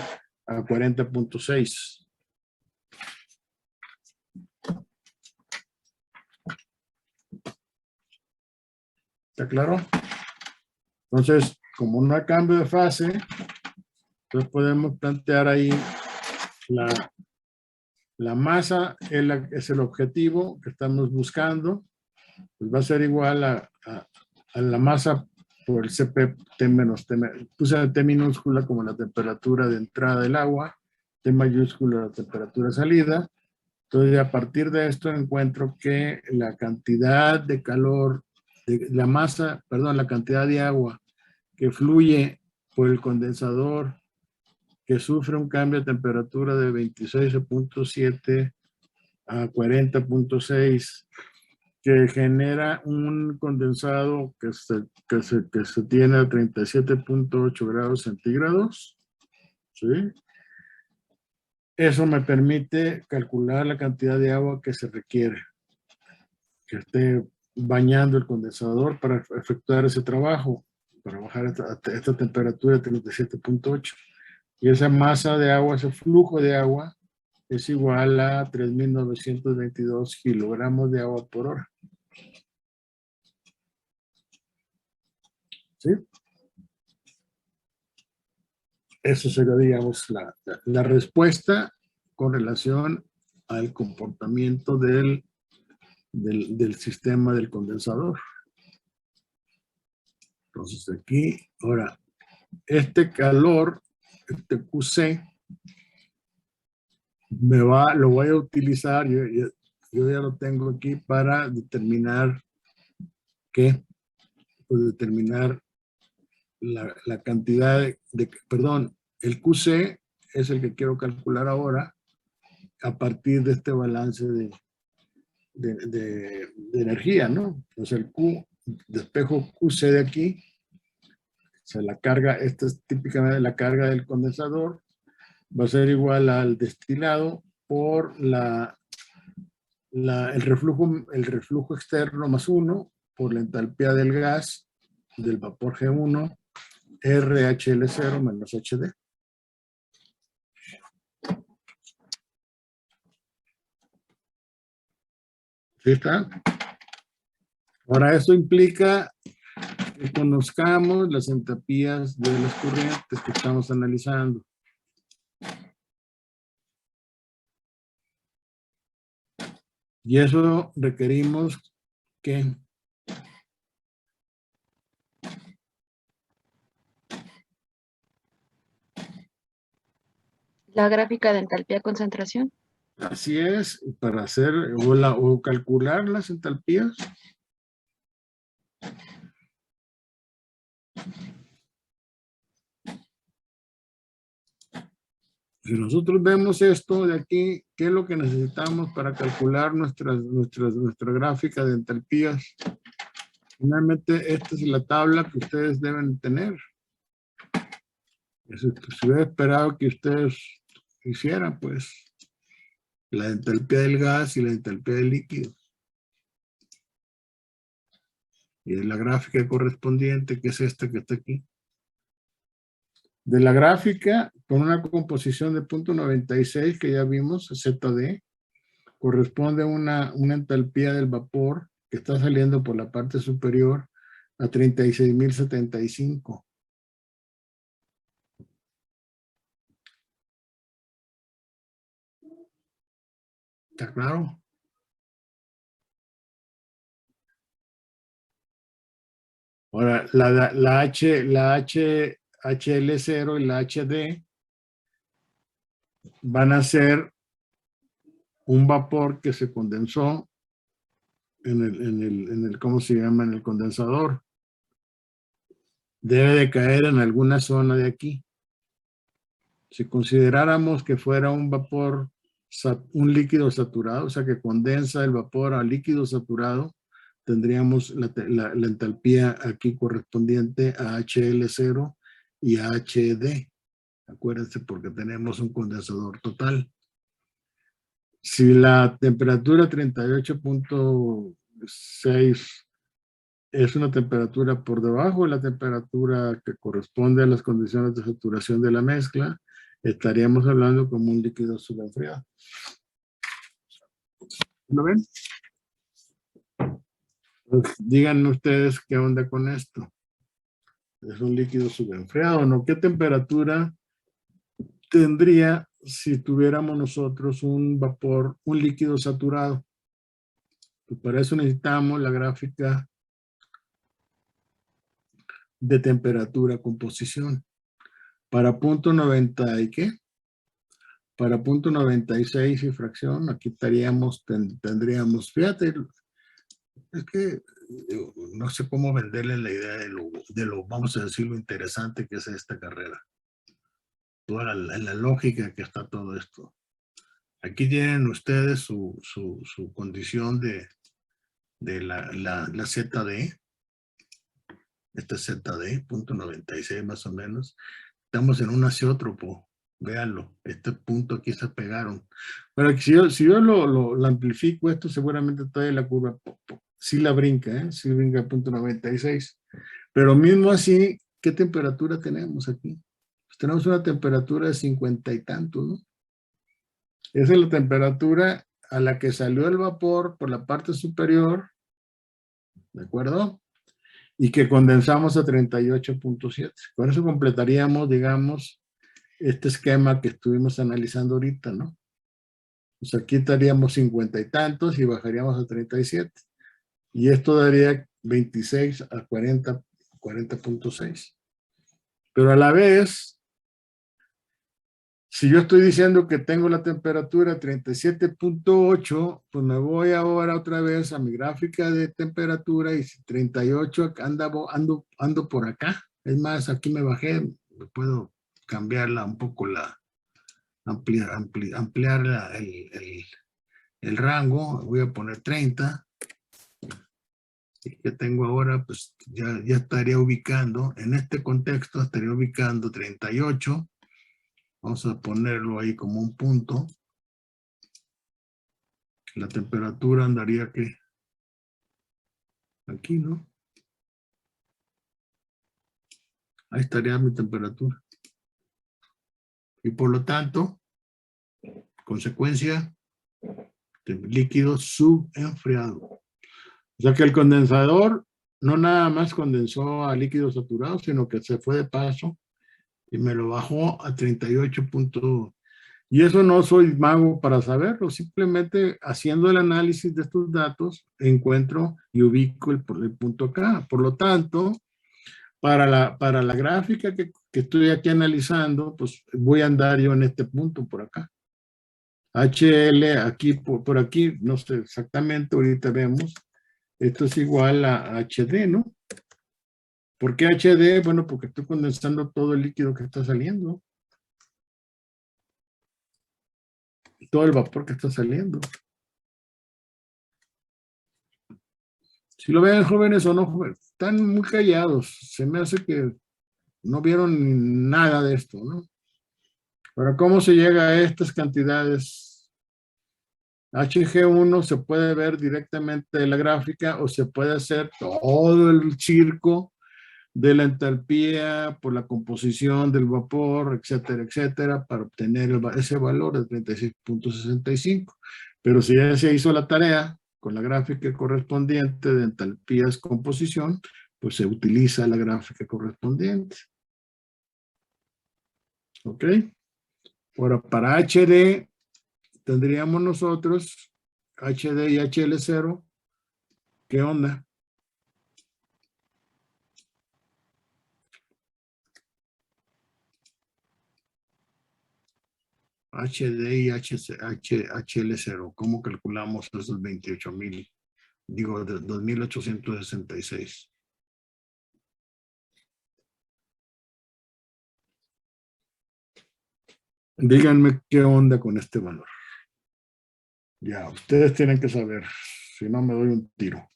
a 40.6. ¿Está claro? Entonces, como no hay cambio de fase, entonces podemos plantear ahí la masa es el objetivo que estamos buscando. Pues va a ser igual a la masa por el CP T menos T. Puse T minúscula como la temperatura de entrada del agua, T mayúscula la temperatura de salida. Entonces, a partir de esto encuentro que la cantidad de calor, la masa, perdón, la cantidad de agua que fluye por el condensador, que sufre un cambio de temperatura de 26.7 a 40.6, que genera un condensado que se tiene a 37.8 grados centígrados. ¿Sí? Eso me permite calcular la cantidad de agua que se requiere, que esté bañando el condensador para efectuar ese trabajo, para bajar esta temperatura de 37.8. Y esa masa de agua, ese flujo de agua, es igual a 3.922 kilogramos de agua por hora. ¿Sí? Eso sería, digamos, la respuesta con relación al comportamiento del sistema del condensador. Entonces aquí, ahora, este calor, este QC, lo voy a utilizar, yo ya lo tengo aquí para determinar qué, pues determinar la cantidad perdón, el QC es el que quiero calcular ahora a partir de este balance de energía, ¿no? Entonces el Q, despejo QC de aquí, o sea, la carga, esta es típicamente la carga del condensador, va a ser igual al destilado por el reflujo externo más 1 por la entalpía del gas del vapor G1 RHL0 menos HD. ¿Sí está? Ahora, eso implica que conozcamos las entalpías de las corrientes que estamos analizando. Y eso requerimos que La gráfica de entalpía concentración. así es, para hacer o calcular las entalpías. Si nosotros vemos esto de aquí, ¿qué es lo que necesitamos para calcular nuestra gráfica de entalpías? Finalmente, esta es la tabla que ustedes deben tener. Si hubiera esperado que ustedes hicieran, pues, la entalpía del gas y la entalpía del líquido. Y la gráfica correspondiente, que es esta que está aquí. De la gráfica, con una composición de 0.96 que ya vimos, ZD, corresponde a una entalpía del vapor que está saliendo por la parte superior a 36.075. ¿Está claro? Ahora, HL0 y la HD van a ser un vapor que se condensó en el ¿cómo se llama? En el condensador. Debe de caer en alguna zona de aquí. Si consideráramos que fuera un vapor, un líquido saturado, o sea que condensa el vapor a líquido saturado, tendríamos la entalpía aquí correspondiente a HL0 y a HD. Acuérdense, porque tenemos un condensador total. Si la temperatura 38.6 es una temperatura por debajo de la temperatura que corresponde a las condiciones de saturación de la mezcla, estaríamos hablando como un líquido subenfriado. ¿Lo ven? Pues díganme ustedes qué onda con esto. ¿Es un líquido subenfriado o no? ¿Qué temperatura tendría si tuviéramos nosotros un vapor, un líquido saturado? Pues para eso necesitamos la gráfica de temperatura composición. Para punto 90 y qué? Para punto 96 y fracción, aquí estaríamos, tendríamos, fíjate, es que no sé cómo venderle la idea de lo, vamos a decir, lo interesante que es esta carrera. Toda la lógica que está todo esto. Aquí tienen ustedes su condición de la ZD. Esta es ZD, punto 96 más o menos. Estamos en un azeótropo. Véanlo, este punto aquí se pegaron. Pero si yo lo amplifico, esto seguramente todavía la curva sí la brinca, sí brinca a punto 96. Pero mismo así, ¿qué temperatura tenemos aquí? Pues tenemos una temperatura de 50 y tantos, ¿no? Esa es la temperatura a la que salió el vapor por la parte superior, ¿de acuerdo? Y que condensamos a 38.7. Con eso completaríamos, digamos, este esquema que estuvimos analizando ahorita, ¿no? Pues aquí estaríamos 50 y tantos y bajaríamos a 37. Y esto daría 26 a 40.6. Pero a la vez, si yo estoy diciendo que tengo la temperatura 37.8, pues me voy ahora otra vez a mi gráfica de temperatura y si 38 ando por acá. Es más, aquí me bajé, puedo cambiarla un poco, ampliar el rango. Voy a poner 30. Y que tengo ahora, pues ya estaría ubicando, en este contexto estaría ubicando 38. Vamos a ponerlo ahí como un punto. La temperatura andaría que aquí, ¿no? Ahí estaría mi temperatura. Y por lo tanto, consecuencia, de líquido subenfriado. O sea que el condensador no nada más condensó a líquido saturado, sino que se fue de paso y me lo bajó a 38. Y eso no soy mago para saberlo, simplemente haciendo el análisis de estos datos encuentro y ubico el punto acá. Por lo tanto, para la gráfica que estoy aquí analizando, pues voy a andar yo en este punto por acá. HL aquí, por aquí, no sé exactamente, ahorita vemos. Esto es igual a HD, ¿no? ¿Por qué HD? Bueno, porque estoy condensando todo el líquido que está saliendo. Todo el vapor que está saliendo. Si lo ven jóvenes o no, están muy callados. Se me hace que no vieron nada de esto, ¿no? Ahora, ¿cómo se llega a estas cantidades HG1 se puede ver directamente de la gráfica o se puede hacer todo el circo de la entalpía por la composición del vapor, etcétera, etcétera, para obtener ese valor de 36.65. Pero si ya se hizo la tarea con la gráfica correspondiente de entalpía descomposición, pues se utiliza la gráfica correspondiente. ¿Ok? Ahora, para HD, tendríamos nosotros HD y HL0. ¿Qué onda? HD y HL0. ¿Cómo calculamos esos 28,000? Digo, de 2,866. Díganme qué onda con este valor. Ya, ustedes tienen que saber. Si no, me doy un tiro.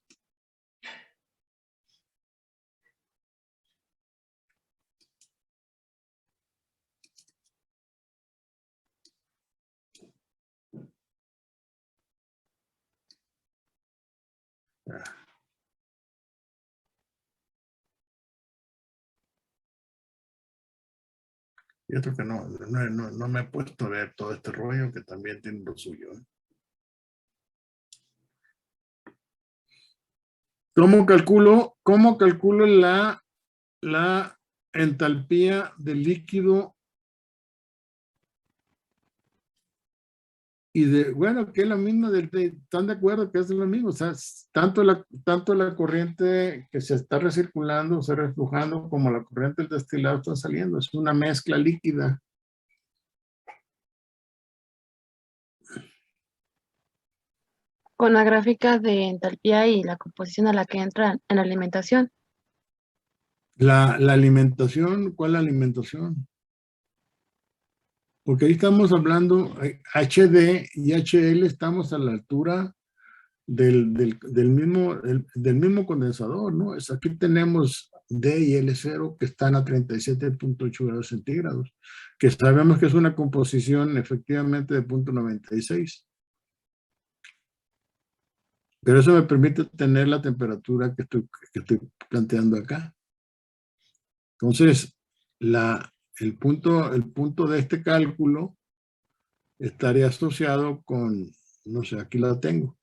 Ya. Y otro que no me he puesto a ver todo este rollo que también tiene lo suyo. ¿Cómo calculo la entalpía del líquido? Y bueno, que es lo mismo, están de acuerdo que es lo mismo, o sea, tanto la corriente que se está recirculando, o sea, reflujando, como la corriente del destilado están saliendo, es una mezcla líquida. Con la gráfica de entalpía y la composición a la que entra en la alimentación. La alimentación, ¿cuál alimentación? Porque ahí estamos hablando, HD y HL estamos a la altura del mismo condensador, ¿no? Aquí tenemos D y L0 que están a 37.8 grados centígrados, que sabemos que es una composición efectivamente de 0.96. Pero eso me permite tener la temperatura que estoy planteando acá. Entonces, el punto de este cálculo estaría asociado con, no sé, aquí la tengo.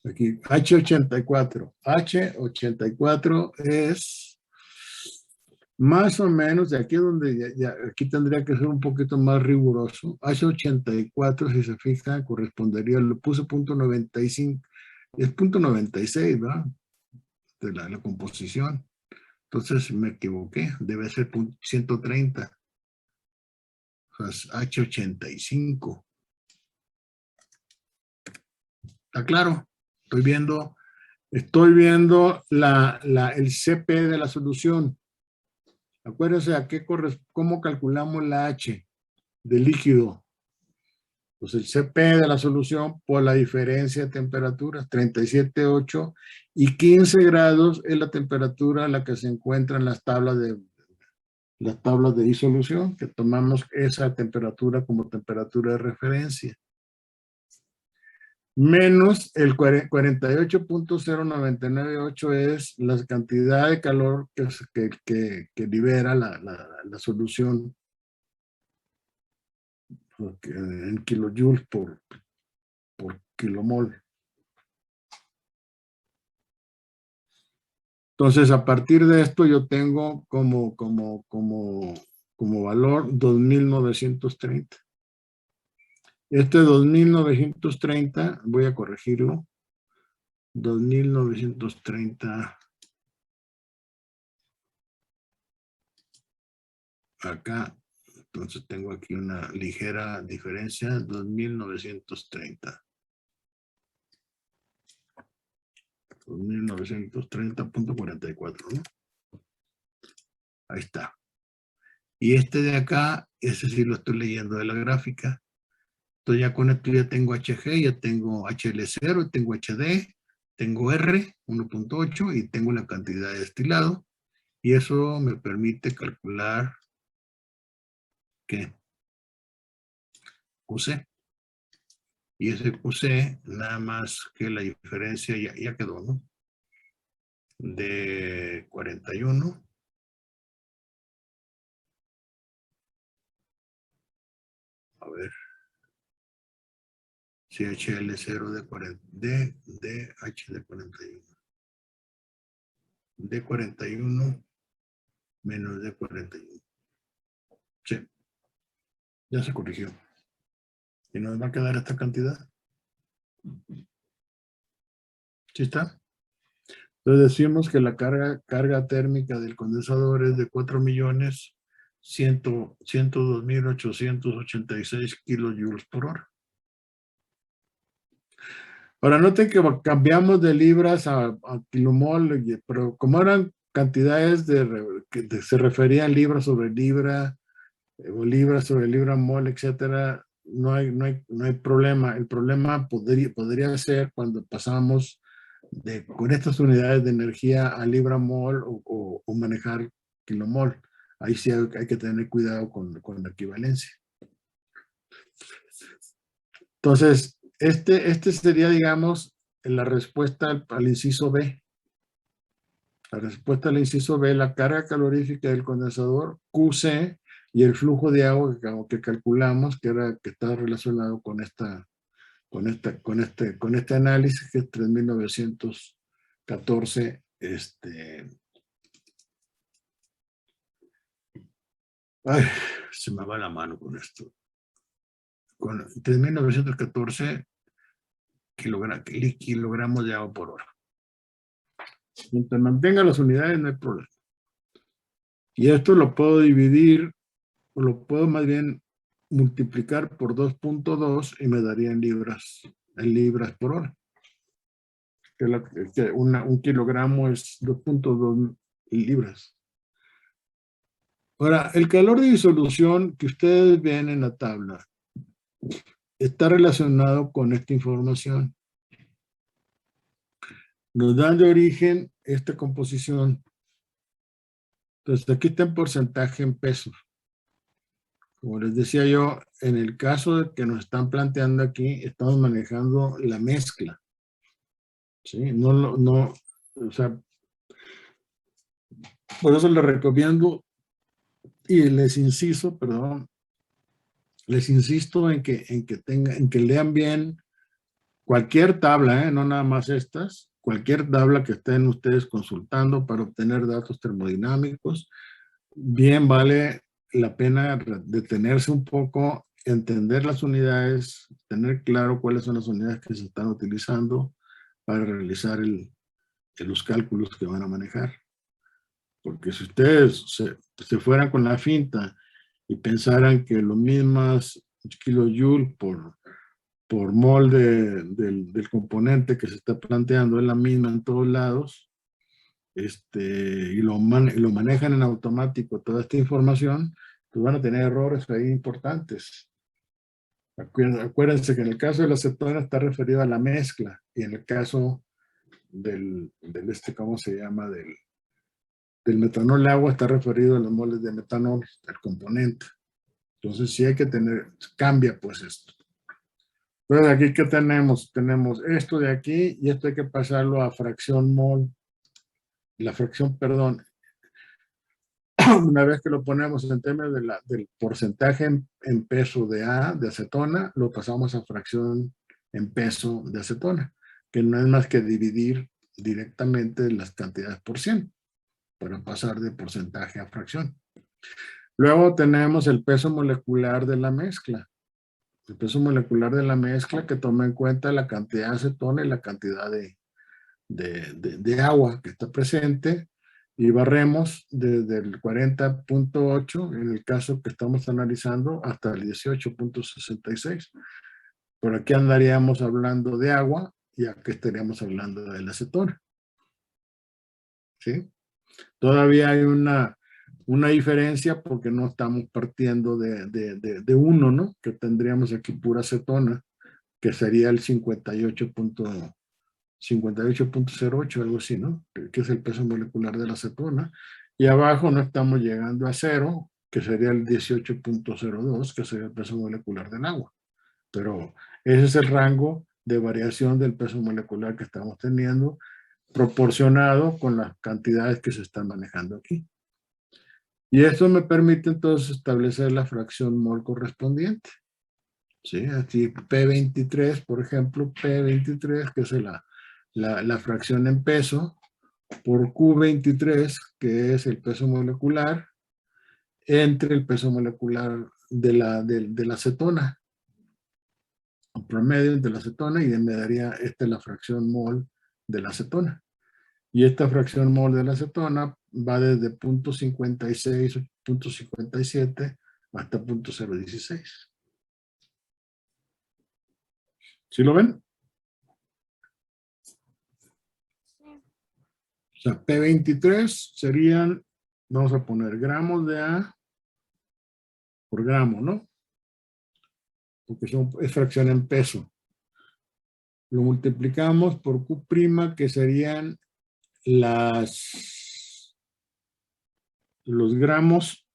Aquí, H84. H84 es más o menos, de aquí donde aquí tendría que ser un poquito más riguroso. H84, si se fija, correspondería, lo puse .95, es .96, ¿verdad? De la composición. Entonces me equivoqué, debe ser 130. O sea, H85. ¿Está claro? Estoy viendo el CP de la solución. Acuérdense cómo calculamos la H del líquido. Pues el CP de la solución por la diferencia de temperaturas, 37,8 y 15 grados es la temperatura a la que se encuentran las tablas de disolución, que tomamos esa temperatura como temperatura de referencia. Menos el 48.0998 es la cantidad de calor que libera la solución en kilojoules por kilomol. Entonces, a partir de esto yo tengo como valor 2,930. Este 2,930, voy a corregirlo. 2,930 acá. Entonces tengo aquí una ligera diferencia, 2,930. 2,930.44, ¿no? Ahí está. Y este de acá, ese sí lo estoy leyendo de la gráfica. Entonces ya con esto ya tengo HG, ya tengo HL0, tengo HD, tengo R, 1.8 y tengo la cantidad de destilado. Y eso me permite calcular ¿qué? QC. Y ese QC, nada más que la diferencia ya quedó, ¿no? De 41. A ver. CHL0 de 40, DH de 41. De 41 menos de 41. Sí, ya se corrigió. ¿Y nos va a quedar esta cantidad? ¿Sí está? Entonces decimos que la carga térmica del condensador es de 4.102.886 kilojoules por hora. Ahora noten que cambiamos de libras a kilomol, pero como eran cantidades que se referían libra sobre libra, o libra sobre libra mol, etcétera, no hay problema. El problema podría ser cuando pasamos con estas unidades de energía a libra mol o manejar kilomol. Ahí sí hay que tener cuidado con la equivalencia. Entonces, este sería, digamos, la respuesta al inciso B. La respuesta al inciso B, la carga calorífica del condensador, QC, y el flujo de agua que calculamos, que está relacionado con este análisis, que es 3.914. Ay, se me va la mano con esto. Con 3.914 kilogramos de agua por hora. Mientras mantenga las unidades, no hay problema. Y esto lo puedo dividir, o lo puedo más bien multiplicar por 2.2 y me daría en libras por hora. Un kilogramo es 2.2 libras. Ahora, el calor de disolución que ustedes ven en la tabla está relacionado con esta información. Nos dan de origen esta composición. Entonces, aquí está en porcentaje en pesos. Como les decía yo, en el caso de que nos están planteando aquí, estamos manejando la mezcla. ¿Sí? O sea, por eso les recomiendo y les insisto en que lean bien cualquier tabla, no nada más estas, cualquier tabla que estén ustedes consultando para obtener datos termodinámicos. Bien vale la pena detenerse un poco, entender las unidades, tener claro cuáles son las unidades que se están utilizando para realizar los cálculos que van a manejar. Porque si ustedes se fueran con la finta y pensaran que los mismos kilojoules por mol del componente que se está planteando es la misma en todos lados, y lo manejan en automático toda esta información, pues van a tener errores ahí importantes. Acuérdense que en el caso de la acetona está referido a la mezcla, y en el caso ¿cómo se llama? Del metanol agua está referido a los moles de metanol, el componente. Entonces sí hay que cambia pues esto. Entonces aquí ¿qué tenemos? Tenemos esto de aquí y esto hay que pasarlo a fracción mol. La fracción, perdón, una vez que lo ponemos en términos del porcentaje en peso de acetona, lo pasamos a fracción en peso de acetona, que no es más que dividir directamente las cantidades por 100 para pasar de porcentaje a fracción. Luego tenemos el peso molecular de la mezcla. El peso molecular de la mezcla que toma en cuenta la cantidad de acetona y la cantidad de agua que está presente, y barremos desde el 40.8 en el caso que estamos analizando hasta el 18.66. Por aquí andaríamos hablando de agua y aquí estaríamos hablando de la acetona. ¿Sí? Todavía hay una diferencia porque no estamos partiendo de uno, ¿no? Que tendríamos aquí pura acetona, que sería el 58.08, algo así, ¿no? Que es el peso molecular de la acetona. Y abajo no estamos llegando a 0, que sería el 18.02, que sería el peso molecular del agua. Pero Ese es el rango de variación del peso molecular que estamos teniendo, proporcionado con las cantidades que se están manejando aquí. Y esto me permite entonces establecer la fracción mol correspondiente. ¿Sí? Así P23, por ejemplo, P23, que es la fracción en peso, por Q23, que es el peso molecular, entre el peso molecular de la acetona. El promedio de la acetona, y me daría, esta es la fracción mol de la acetona. Y esta fracción mol de la acetona va desde 0.56, 0.57 hasta 0.016. ¿Sí lo ven? O sea, P23 serían, vamos a poner gramos de A por gramo, ¿no? Porque es fracción en peso. Lo multiplicamos por Q', que serían los gramos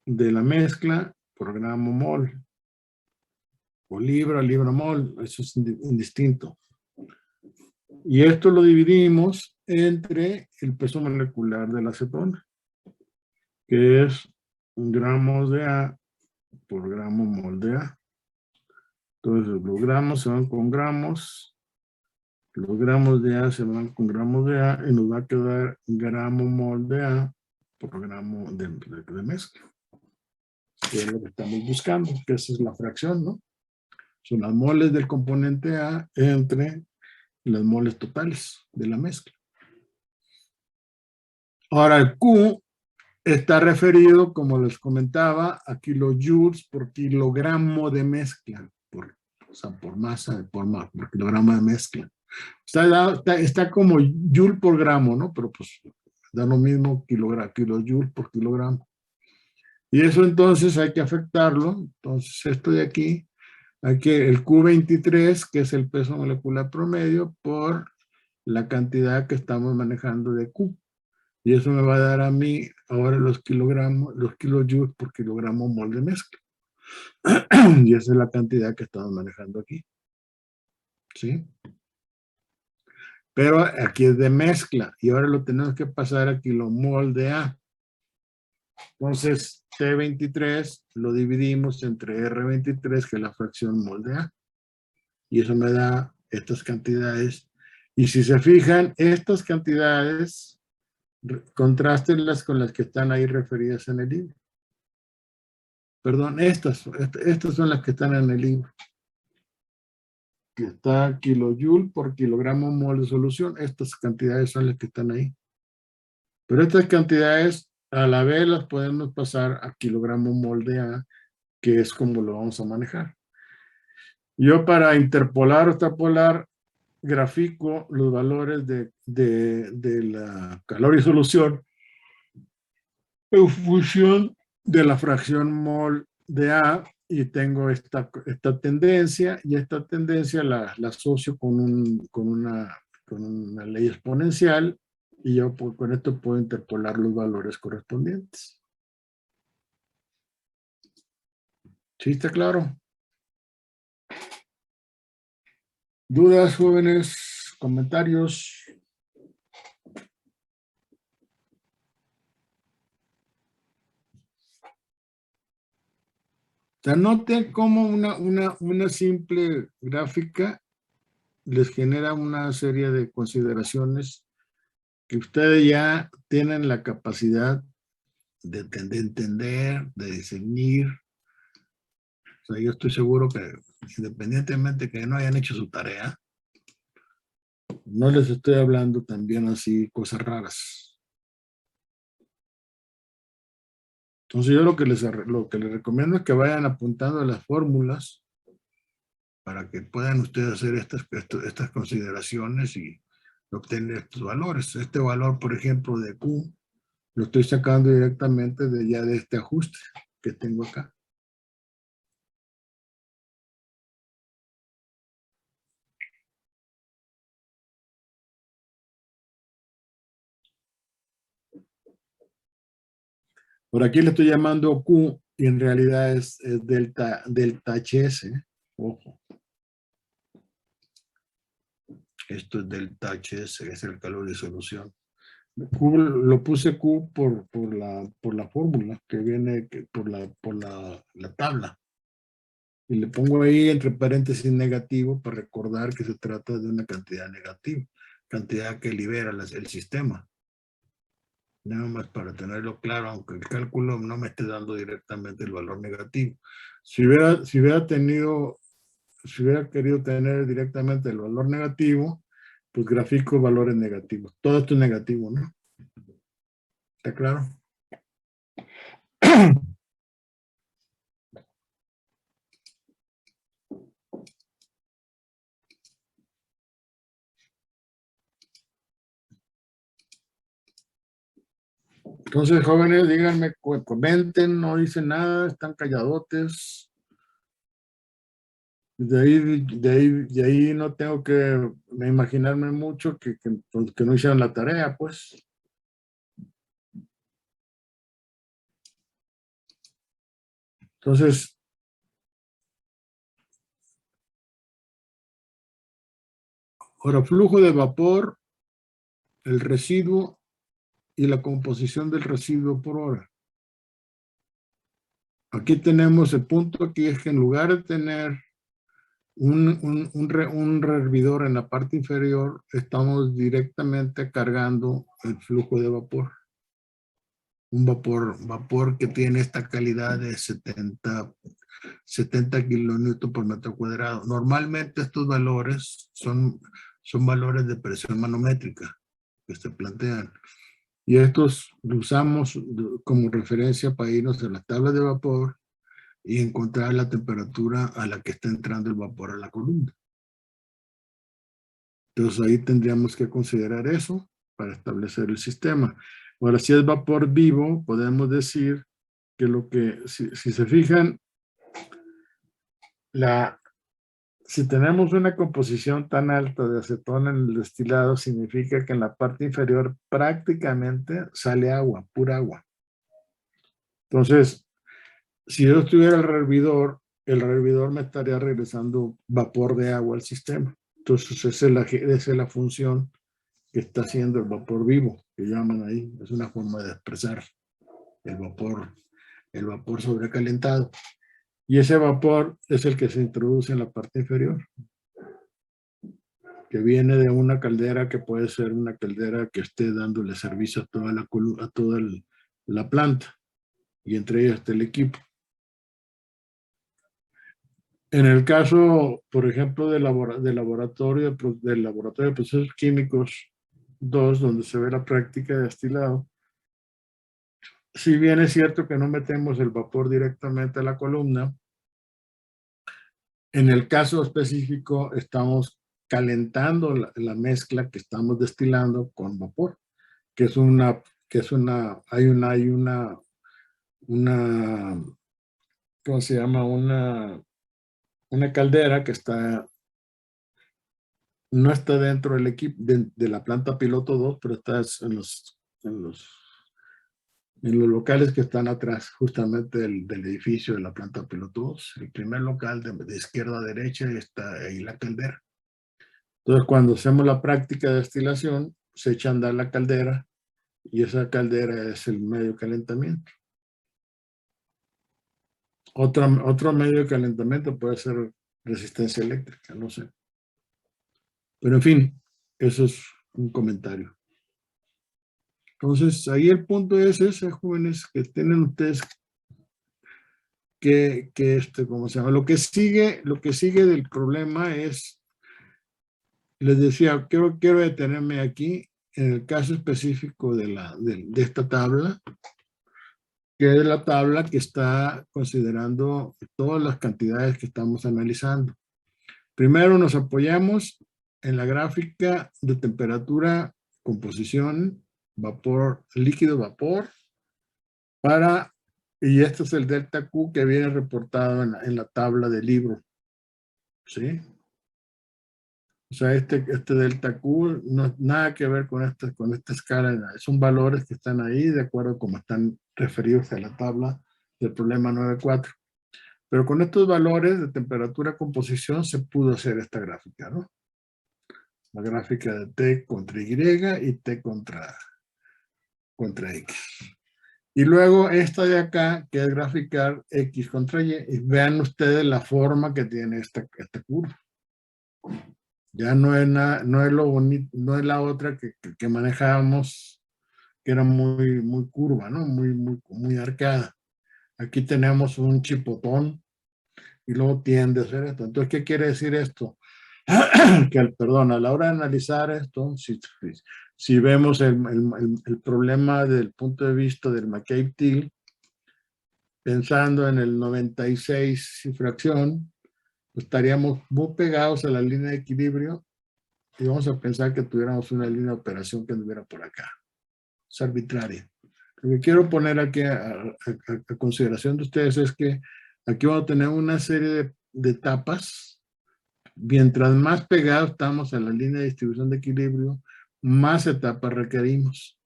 de la mezcla por gramo mol. O libra mol, eso es indistinto. Y esto lo dividimos entre el peso molecular de la acetona, que es gramos de A por gramo mol de A. Entonces los gramos se van con gramos, los gramos de A se van con gramos de A, y nos va a quedar gramo mol de A por gramo de mezcla. Que es lo que estamos buscando, que esa es la fracción, ¿no? Son las moles del componente A entre las moles totales de la mezcla. Ahora el Q está referido, como les comentaba, a kilojoules por kilogramo de mezcla, o sea, por masa, por kilogramo de mezcla. Está como joule por gramo, ¿no? Pero pues da lo mismo kilojoule por kilogramo. Y eso entonces hay que afectarlo. Entonces esto de aquí, hay que el Q23, que es el peso molecular promedio, por la cantidad que estamos manejando de Q. Y eso me va a dar a mí ahora los kilogramos, los kilojoules por kilogramo mol de mezcla. Y esa es la cantidad que estamos manejando aquí. ¿Sí? Pero aquí es de mezcla. Y ahora lo tenemos que pasar a kilomol de A. Entonces, T23 lo dividimos entre R23, que es la fracción mol de A. Y eso me da estas cantidades. Y si se fijan, estas cantidades, contrástenlas con las que están ahí referidas en el libro. Perdón, estas son las que están en el libro. Que está kilojoule por kilogramo mol de solución. Estas cantidades son las que están ahí. Pero estas cantidades, a la vez las podemos pasar a kilogramo mol de A, que es como lo vamos a manejar. Yo para interpolar o extrapolar grafico los valores de la calor y solución en función de la fracción mol de A, y tengo esta tendencia, y esta tendencia la asocio con una ley exponencial, y yo con esto puedo interpolar los valores correspondientes. ¿Sí está claro? ¿Dudas, jóvenes? ¿Comentarios? O sea, noten cómo una simple gráfica les genera una serie de consideraciones que ustedes ya tienen la capacidad de entender, de discernir. O sea, yo estoy seguro que independientemente que no hayan hecho su tarea, no les estoy hablando también así cosas raras. Entonces yo lo que les recomiendo es que vayan apuntando las fórmulas para que puedan ustedes hacer estas consideraciones y obtener estos valores. Este valor, por ejemplo, de Q, lo estoy sacando directamente de este ajuste que tengo acá. Por aquí le estoy llamando Q y en realidad es delta HS. Ojo. Esto es delta HS, es el calor de disolución. Q, lo puse Q por la fórmula que viene por la tabla. Y le pongo ahí entre paréntesis negativo para recordar que se trata de una cantidad negativa, cantidad que libera el sistema. Nada más para tenerlo claro, aunque el cálculo no me esté dando directamente el valor negativo. Si hubiera querido tener directamente el valor negativo, pues grafico valores negativos. Todo esto es negativo, ¿no? ¿Está claro? Entonces, jóvenes, díganme, comenten, no dicen nada, están calladotes. De ahí no tengo que imaginarme mucho que no hicieron la tarea, pues. Entonces, ahora flujo de vapor, el residuo y la composición del residuo por hora. Aquí tenemos el punto aquí es que en lugar de tener un hervidor en la parte inferior, estamos directamente cargando el flujo de vapor. Un vapor que tiene esta calidad de 70 kilonewton por metro cuadrado. Normalmente estos valores son valores de presión manométrica que se plantean. Y estos los usamos como referencia para irnos a la tabla de vapor y encontrar la temperatura a la que está entrando el vapor a la columna. Entonces ahí tendríamos que considerar eso para establecer el sistema. Ahora, si es vapor vivo, podemos decir que si se fijan, si tenemos una composición tan alta de acetona en el destilado, significa que en la parte inferior prácticamente sale agua, pura agua. Entonces, si yo tuviera el hervidor me estaría regresando vapor de agua al sistema. Entonces, esa es la función que está haciendo el vapor vivo, que llaman ahí. Es una forma de expresar el vapor sobrecalentado. Y ese vapor es el que se introduce en la parte inferior, que viene de una caldera que puede ser una caldera que esté dándole servicio a toda la planta, y entre ellas está el equipo. En el caso, por ejemplo, del laboratorio de procesos químicos 2, donde se ve la práctica de destilado, si bien es cierto que no metemos el vapor directamente a la columna, en el caso específico estamos calentando la mezcla que estamos destilando con vapor, hay una, ¿cómo se llama? Una caldera que no está dentro del equipo de la planta piloto 2, pero está en los locales que están atrás justamente del edificio de la planta piloto 2. El primer local de izquierda a derecha está ahí la caldera. Entonces, cuando hacemos la práctica de destilación, se echa a andar la caldera y esa caldera es el medio de calentamiento. Otro medio de calentamiento puede ser resistencia eléctrica, no sé. Pero en fin, eso es un comentario. Entonces, ahí el punto es ese, jóvenes, que tienen ustedes ¿cómo se llama? Lo que sigue del problema es, les decía, quiero detenerme aquí en el caso específico de esta tabla, que es la tabla que está considerando todas las cantidades que estamos analizando. Primero nos apoyamos en la gráfica de temperatura, composición, vapor, líquido, vapor, y este es el delta Q que viene reportado en la tabla del libro. ¿Sí? O sea, este delta Q no es nada que ver con esta escala. Son valores que están ahí de acuerdo a cómo están referidos a la tabla del problema 9.4. Pero con estos valores de temperatura composición se pudo hacer esta gráfica, ¿no? La gráfica de T contra Y y T contra X. Y luego esta de acá, que es graficar X contra Y. Y vean ustedes la forma que tiene esta curva. Ya no es, no es lo bonito, no es la otra que manejábamos, que era muy curva, ¿no? Muy arcada. Aquí tenemos un chipotón y luego tiende a ser esto. Entonces, ¿qué quiere decir esto? Perdón, a la hora de analizar esto, si vemos el problema desde el punto de vista del McCabe-Thiele, pensando en el 96 y fracción, pues estaríamos muy pegados a la línea de equilibrio y vamos a pensar que tuviéramos una línea de operación que anduviera por acá. Es arbitraria. Lo que quiero poner aquí a consideración de ustedes es que aquí vamos a tener una serie de etapas. Mientras más pegados estamos a la línea de distribución de equilibrio, más etapas requerimos.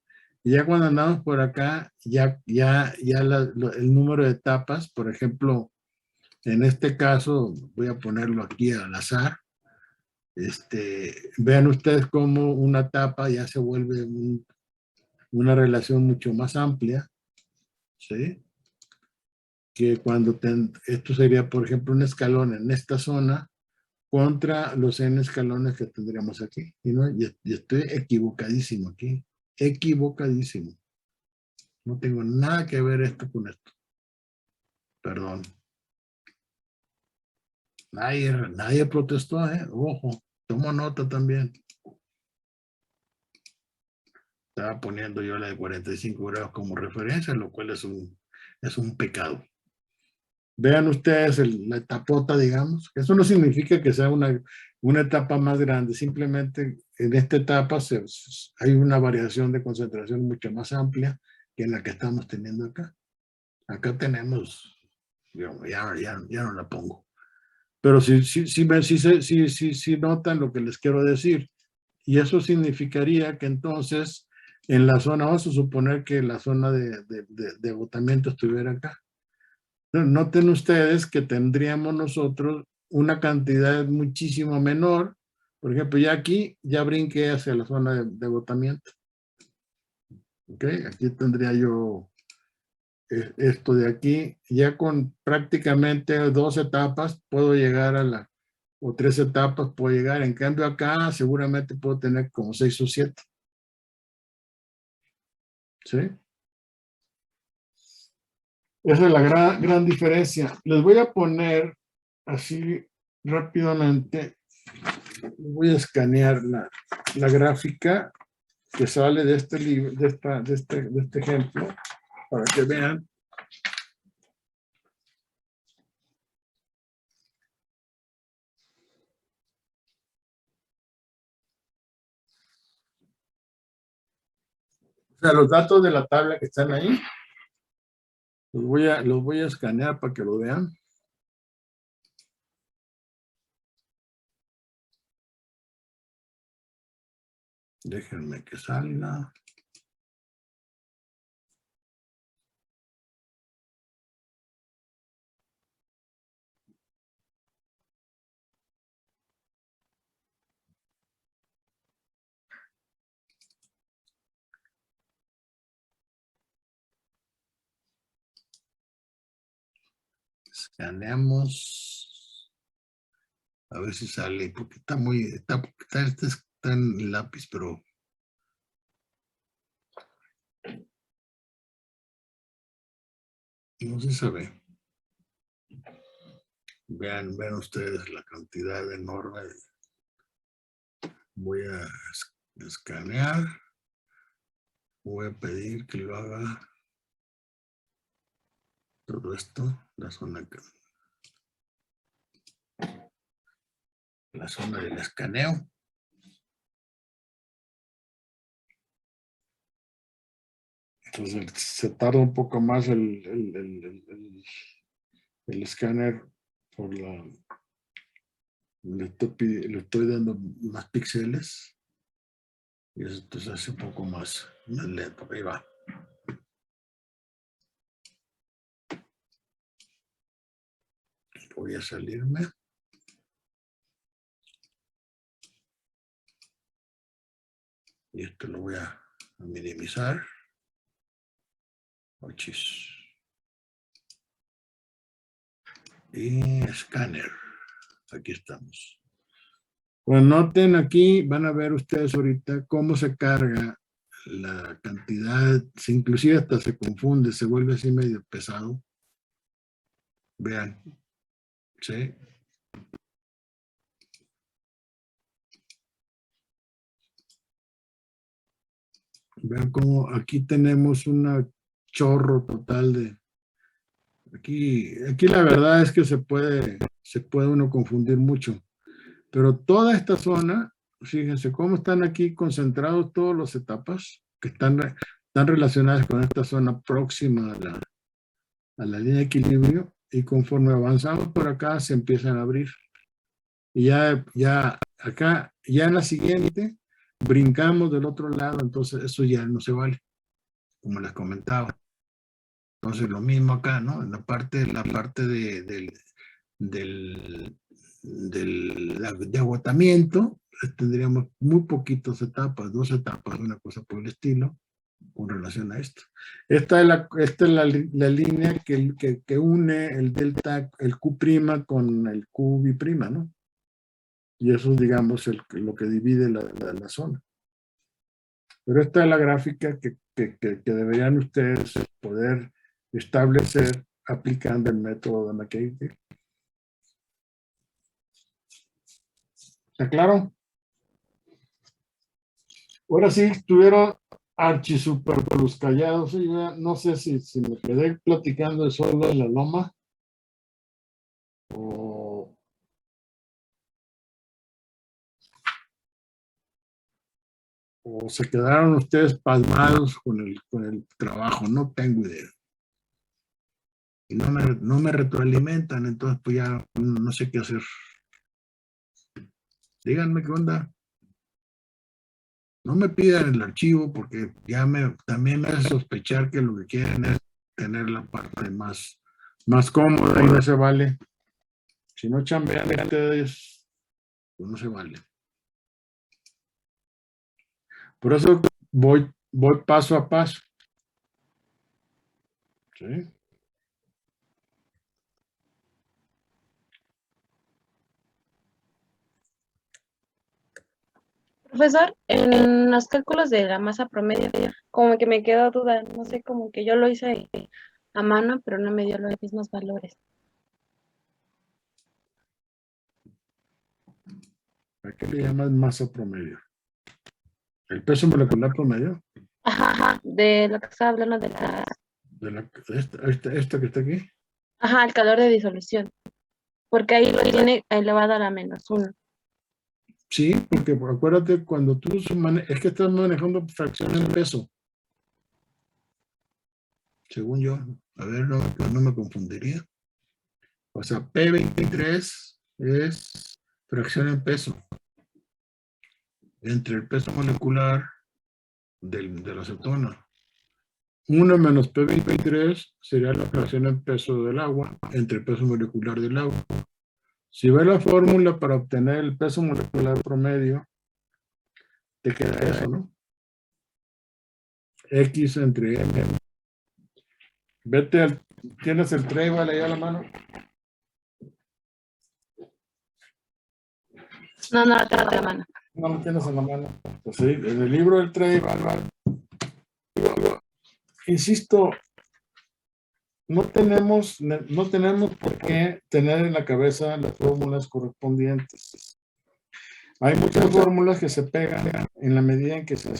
Y ya cuando andamos por acá, el número de etapas, por ejemplo, en este caso, voy a ponerlo aquí al azar, vean ustedes cómo una etapa ya se vuelve una relación mucho más amplia, ¿sí? Que cuando esto sería, por ejemplo, un escalón en esta zona contra los n escalones que tendríamos aquí. Y estoy equivocadísimo aquí. Equivocadísimo. No tengo nada que ver esto con esto. Perdón. Nadie protestó, ¿eh? Ojo, tomo nota también. Estaba poniendo yo la de 45 grados como referencia, lo cual es un pecado. Vean ustedes la etapota, digamos. Eso no significa que sea una etapa más grande. Simplemente en esta etapa hay una variación de concentración mucho más amplia que en la que estamos teniendo acá. Acá tenemos, digamos, ya no la pongo. Pero sí notan lo que les quiero decir. Y eso significaría que entonces en la zona, vamos a suponer que la zona de agotamiento estuviera acá. Noten ustedes que tendríamos nosotros una cantidad muchísimo menor. Por ejemplo, ya aquí, ya brinqué hacia la zona de agotamiento. ¿Ok? Aquí tendría yo esto de aquí. Ya con prácticamente 2 etapas puedo llegar o 3 etapas puedo llegar. En cambio acá seguramente puedo tener como 6 o 7. ¿Sí? Esa es la gran diferencia. Les voy a poner así rápidamente. Voy a escanear la gráfica que sale de este libro, de este ejemplo, para que vean. O sea, los datos de la tabla que están ahí, los voy a escanear para que lo vean. Déjenme que salga. Escaneamos. A ver si sale, porque está en lápiz, pero no se sabe. Vean ustedes la cantidad enorme. Voy a escanear. Voy a pedir que lo haga todo esto, la zona del escaneo. Entonces se tarda un poco más el escáner por le estoy dando más píxeles y esto se hace un poco más lento. Ahí va. Voy a salirme. Y esto lo voy a minimizar. Ochis. Y escáner. Aquí estamos. Pues noten aquí, van a ver ustedes ahorita cómo se carga la cantidad, inclusive hasta se confunde, se vuelve así medio pesado. Vean, ¿sí? Vean cómo aquí tenemos un chorro total de... Aquí la verdad es que se puede uno confundir mucho. Pero toda esta zona, fíjense cómo están aquí concentrados todas las etapas que están relacionadas con esta zona próxima a la línea de equilibrio, y conforme avanzamos por acá se empiezan a abrir. Y ya acá, ya en la siguiente, brincamos del otro lado, entonces eso ya no se vale, como les comentaba. Entonces lo mismo acá, ¿no? En la parte de agotamiento, tendríamos muy poquitas etapas, 2 etapas, una cosa por el estilo, con relación a esto. Esta es la línea que une el delta, el Q' con el QB', ¿no? Y eso es, digamos, lo que divide la zona. Pero esta es la gráfica que deberían ustedes poder establecer aplicando el método de McCarthy. ¿Está claro? Ahora sí, estuvieron archisuper callados. Y no sé si me quedé platicando solo en la loma o se quedaron ustedes pasmados con el trabajo. No tengo idea. Y no me retroalimentan, entonces pues ya no sé qué hacer. Díganme qué onda. No me pidan el archivo porque también me hace sospechar que lo que quieren es tener la parte más cómoda y no se vale. Si no chambean ustedes, pues no se vale. Por eso voy paso a paso. ¿Sí? Profesor, en los cálculos de la masa promedio, como que me quedó duda, no sé, como que yo lo hice a mano, pero no me dio los mismos valores. ¿A qué le llaman masa promedio? ¿El peso molecular promedio? Ajá, de lo que estaba hablando de la... ¿Esta que está aquí? Ajá, el calor de disolución, porque ahí lo tiene elevado a la -1. Sí, porque acuérdate, cuando tú es que estás manejando fracción en peso. Según yo, a ver, no me confundiría. O sea, P23 es fracción en peso. Entre el peso molecular de la acetona. 1 menos P23 sería la fracción en peso del agua, entre el peso molecular del agua. Si ves la fórmula para obtener el peso molecular promedio, te queda eso, ¿no? X entre M. ¿Tienes el table ahí a la mano? No lo tengo de la mano. No lo tienes en la mano. Pues sí, en el libro del table, insisto, no tenemos por qué tener en la cabeza las fórmulas correspondientes. Hay muchas fórmulas que se pegan en la medida en que se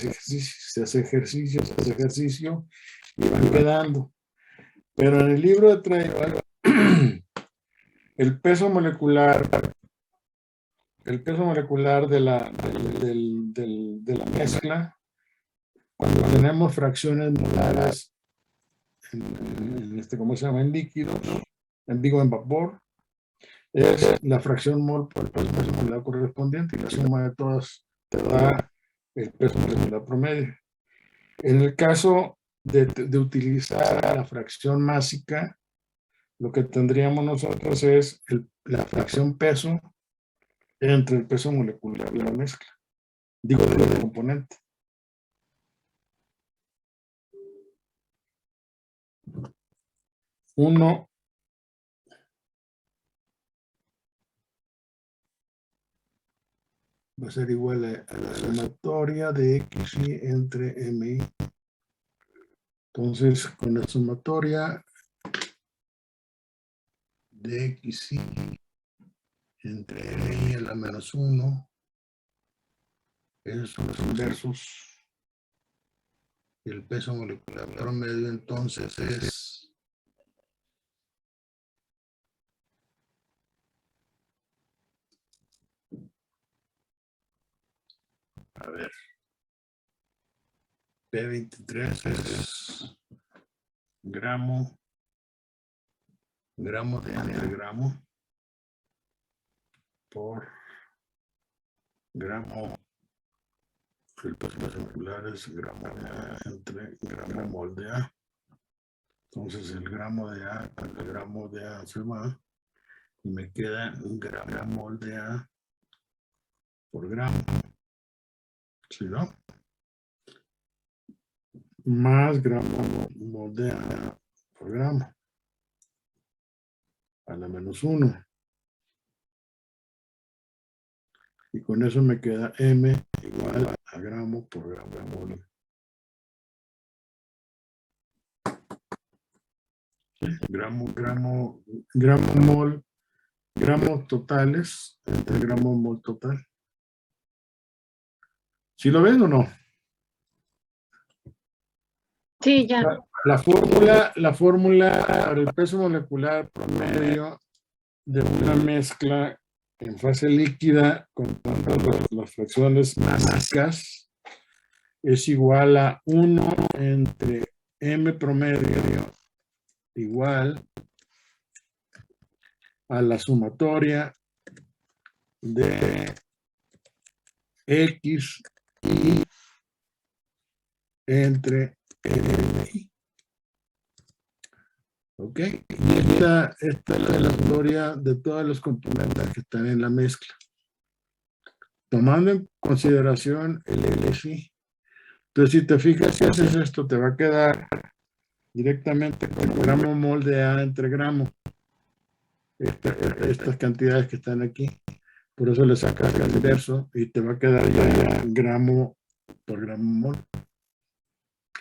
hace ejercicio y van quedando. Pero en el libro de Traylor, el peso molecular de la mezcla, cuando tenemos fracciones molares ¿cómo se llama? En líquidos, en vapor, es la fracción mol por el peso molecular correspondiente, y la suma de todas te da el peso molecular promedio. En el caso de utilizar la fracción másica, lo que tendríamos nosotros es la fracción peso entre el peso molecular de la mezcla, digo, del componente. 1 va a ser igual a la sumatoria de XY entre MI. Entonces, con la sumatoria de XY entre MI a la menos 1, esos son los inversos. Y el peso molecular promedio entonces es a ver, P23 es gramo de gramo por gramo. El peso molecular es gramo de A entre gramo mol de A. Entonces el gramo de A con el gramo de A se va y me queda un gramo mol de A por gramo. ¿Sí, no? Más gramo mol de A por gramo a la menos 1. Y con eso me queda M igual a gramo por gramo mol. Gramo mol, gramos totales entre gramo mol total. ¿Sí lo ven o no? Sí, ya. La fórmula para el peso molecular promedio de una mezcla en fase líquida con todas las fracciones básicas es igual a 1 entre M promedio igual a la sumatoria de X y entre MI. ¿Ok? Y esta es la sumatoria de todos los componentes que están en la mezcla. Tomando en consideración el LFI. Entonces, si te fijas, si haces esto, te va a quedar directamente con gramo mol de A entre gramo. Estas cantidades que están aquí. Por eso le sacas el inverso y te va a quedar ya gramo por gramo mol.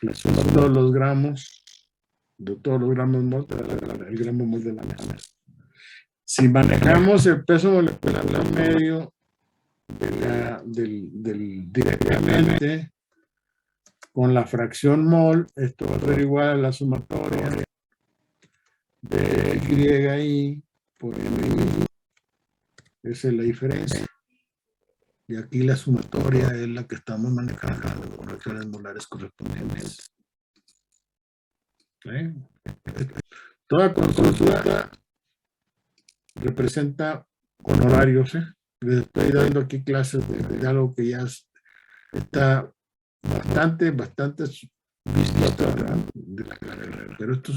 Le sumas todos los gramos, de todos los gramos mol, te da el gramo mol de la mezcla. Si manejamos el peso molecular medio directamente con la fracción mol, esto va a ser igual a la sumatoria de YI por MI. Esa es la diferencia. Y aquí la sumatoria es la que estamos manejando con fracciones molares correspondientes. ¿Sí? Toda consulta representa honorarios. Les estoy dando aquí clases de algo que ya está bastante visto de la carrera. Pero estos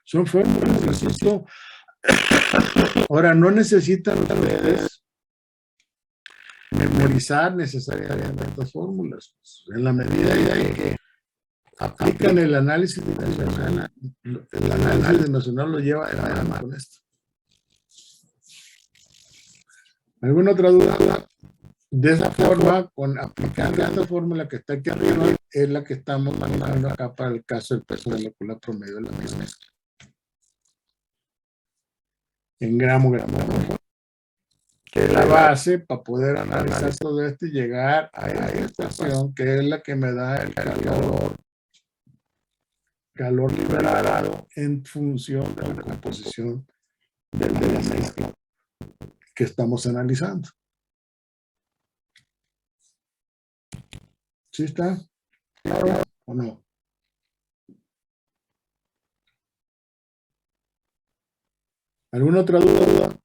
son fórmulas, insisto. Ahora, no necesitan ustedes memorizar necesariamente estas fórmulas. En la medida en que aplican el análisis dimensional, el análisis dimensional lo lleva de la mano con esto. ¿Alguna otra duda? De esa forma, aplicando esta fórmula que está aquí arriba, es la que estamos manejando acá para el caso del peso molecular promedio de la misma mezcla. En gramo. Que es la base para poder analizar todo esto y llegar a esta ecuación que es la que me da el calor liberado en función de la composición de la mezcla que estamos analizando. ¿Sí está? ¿Claro o no? ¿Alguna otra duda?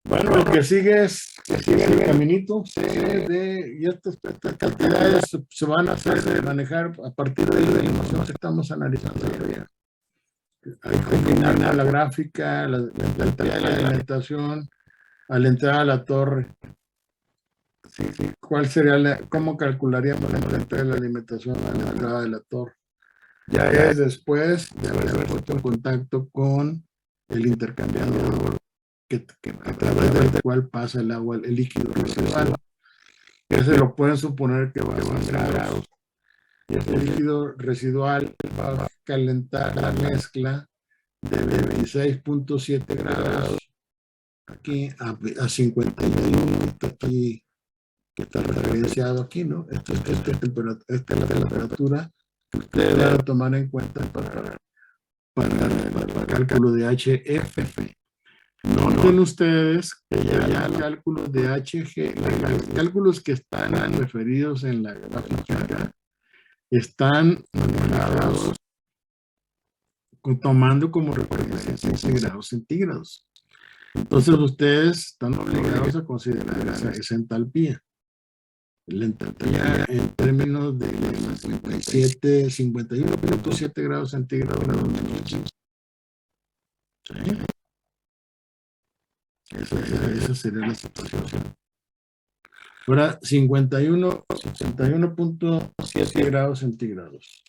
Bueno, lo que sigue es el caminito y estas cantidades se van a manejar a partir de la información que estamos analizando. Hay que combinar la gráfica, la entidad de la alimentación, a la entrada a la torre. ¿Cuál sería cómo calcularíamos la renta de la alimentación a la entrada de la torre? Ya es después de haber puesto en contacto con el intercambiador a través del cual pasa el agua, el líquido residual. Ese lo pueden suponer que va a 100 grados. Y ese líquido residual va a calentar la mezcla de 26.7 grados aquí a 51, está aquí, que está referenciado aquí, ¿no? Esta es la temperatura que ustedes deben tomar en cuenta para el cálculo de HF. Noten ustedes que ya los cálculos de HG, los cálculos que están referidos en la gráfica, están manejados tomando como referencia 15 grados centígrados. Entonces ustedes están obligados a considerar esa entalpía. La entalpía en términos de 51.7 grados centígrados. ¿Sí? Esa sería la situación. Ahora, 51.7 grados centígrados.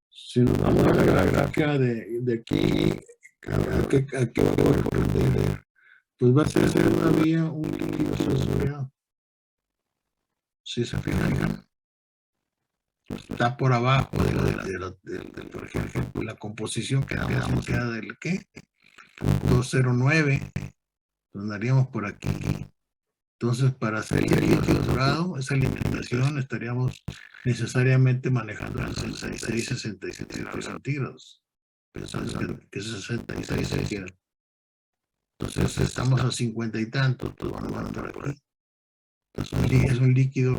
Si nos vamos a la gráfica de aquí, ¿a qué va a corresponder? Pues va a ser todavía un líquido sensorial. Si se fijan, está por abajo por ejemplo, la composición queda del ¿qué? 209. Andaríamos por aquí. Entonces, para hacer líquido dorado, esa alimentación estaríamos necesariamente manejando en 66-67 grados centígrados. Pensando que 66 se quiera. Entonces, estamos a 50 y tantos, pues bueno, van por aquí. Entonces, es un líquido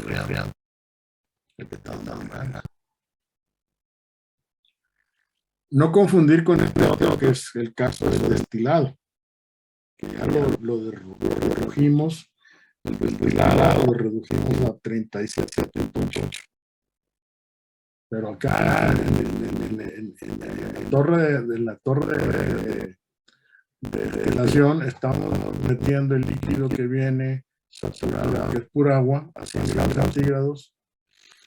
real. El que está dando. No confundir con este otro, que es el caso del destilado, que ya lo redujimos. El destilado lo redujimos a 37.8. Pero acá en la torre de destilación estamos metiendo el líquido que viene saturado, que es pura agua, a 100 grados centígrados,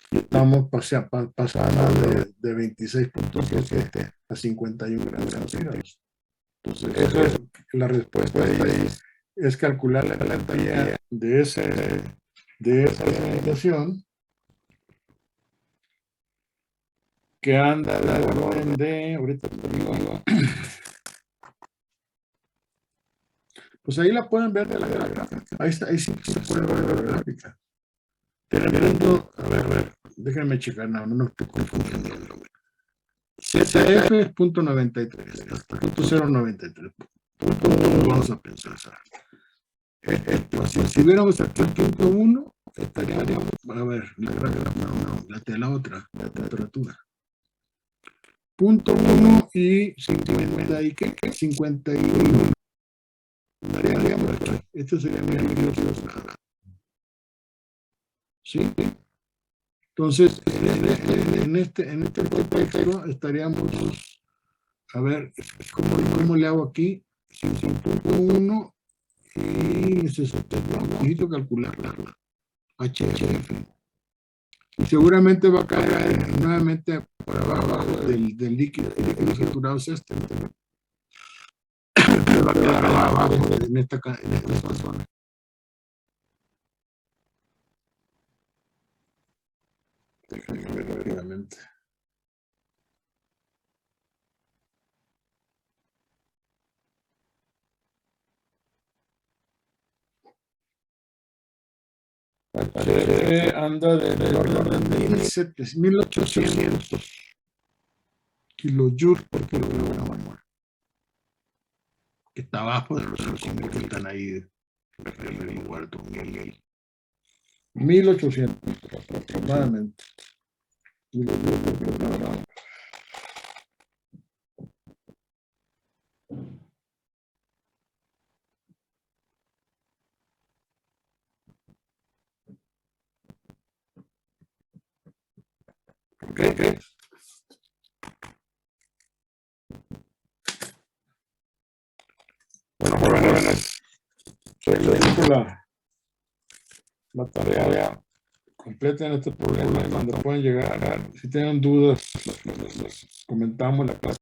y estamos pasando de 26.7 a 51 grados centígrados. Entonces, eso es la respuesta ahí, es calcular la entalpía de esa alimentación que anda de orden de, ahorita te digo, pues ahí la pueden ver de la gráfica. Ahí está, ahí sí se puede ver la gráfica. Teniendo, a ver, déjenme checar, no estoy confundiendo. ZF es .93, .093. Vamos a pensar. Si hubiéramos aquí el punto 1, estaríamos, a ver, la otra, la temperatura. Punto 1 y 50 y ¿qué? 51. Esto sería mi líquido. ¿Sí? Entonces, en este contexto estaríamos, a ver, ¿cómo le hago aquí? 5.1 y necesito calcularla. HF. Y seguramente va a caer nuevamente por abajo del líquido. El líquido saturado es este. Va a quedar abajo en esta zona. Déjame ver rápidamente. Anda del orden de 1800 kilojoules por kilogramo. Que está abajo de los 5 que están ahí en el cuarto. 1800 aproximadamente. Okay. Bueno, jóvenes, se dedico la tarea, completen este problema cuando puedan llegar. Si tienen dudas, les comentamos la clase.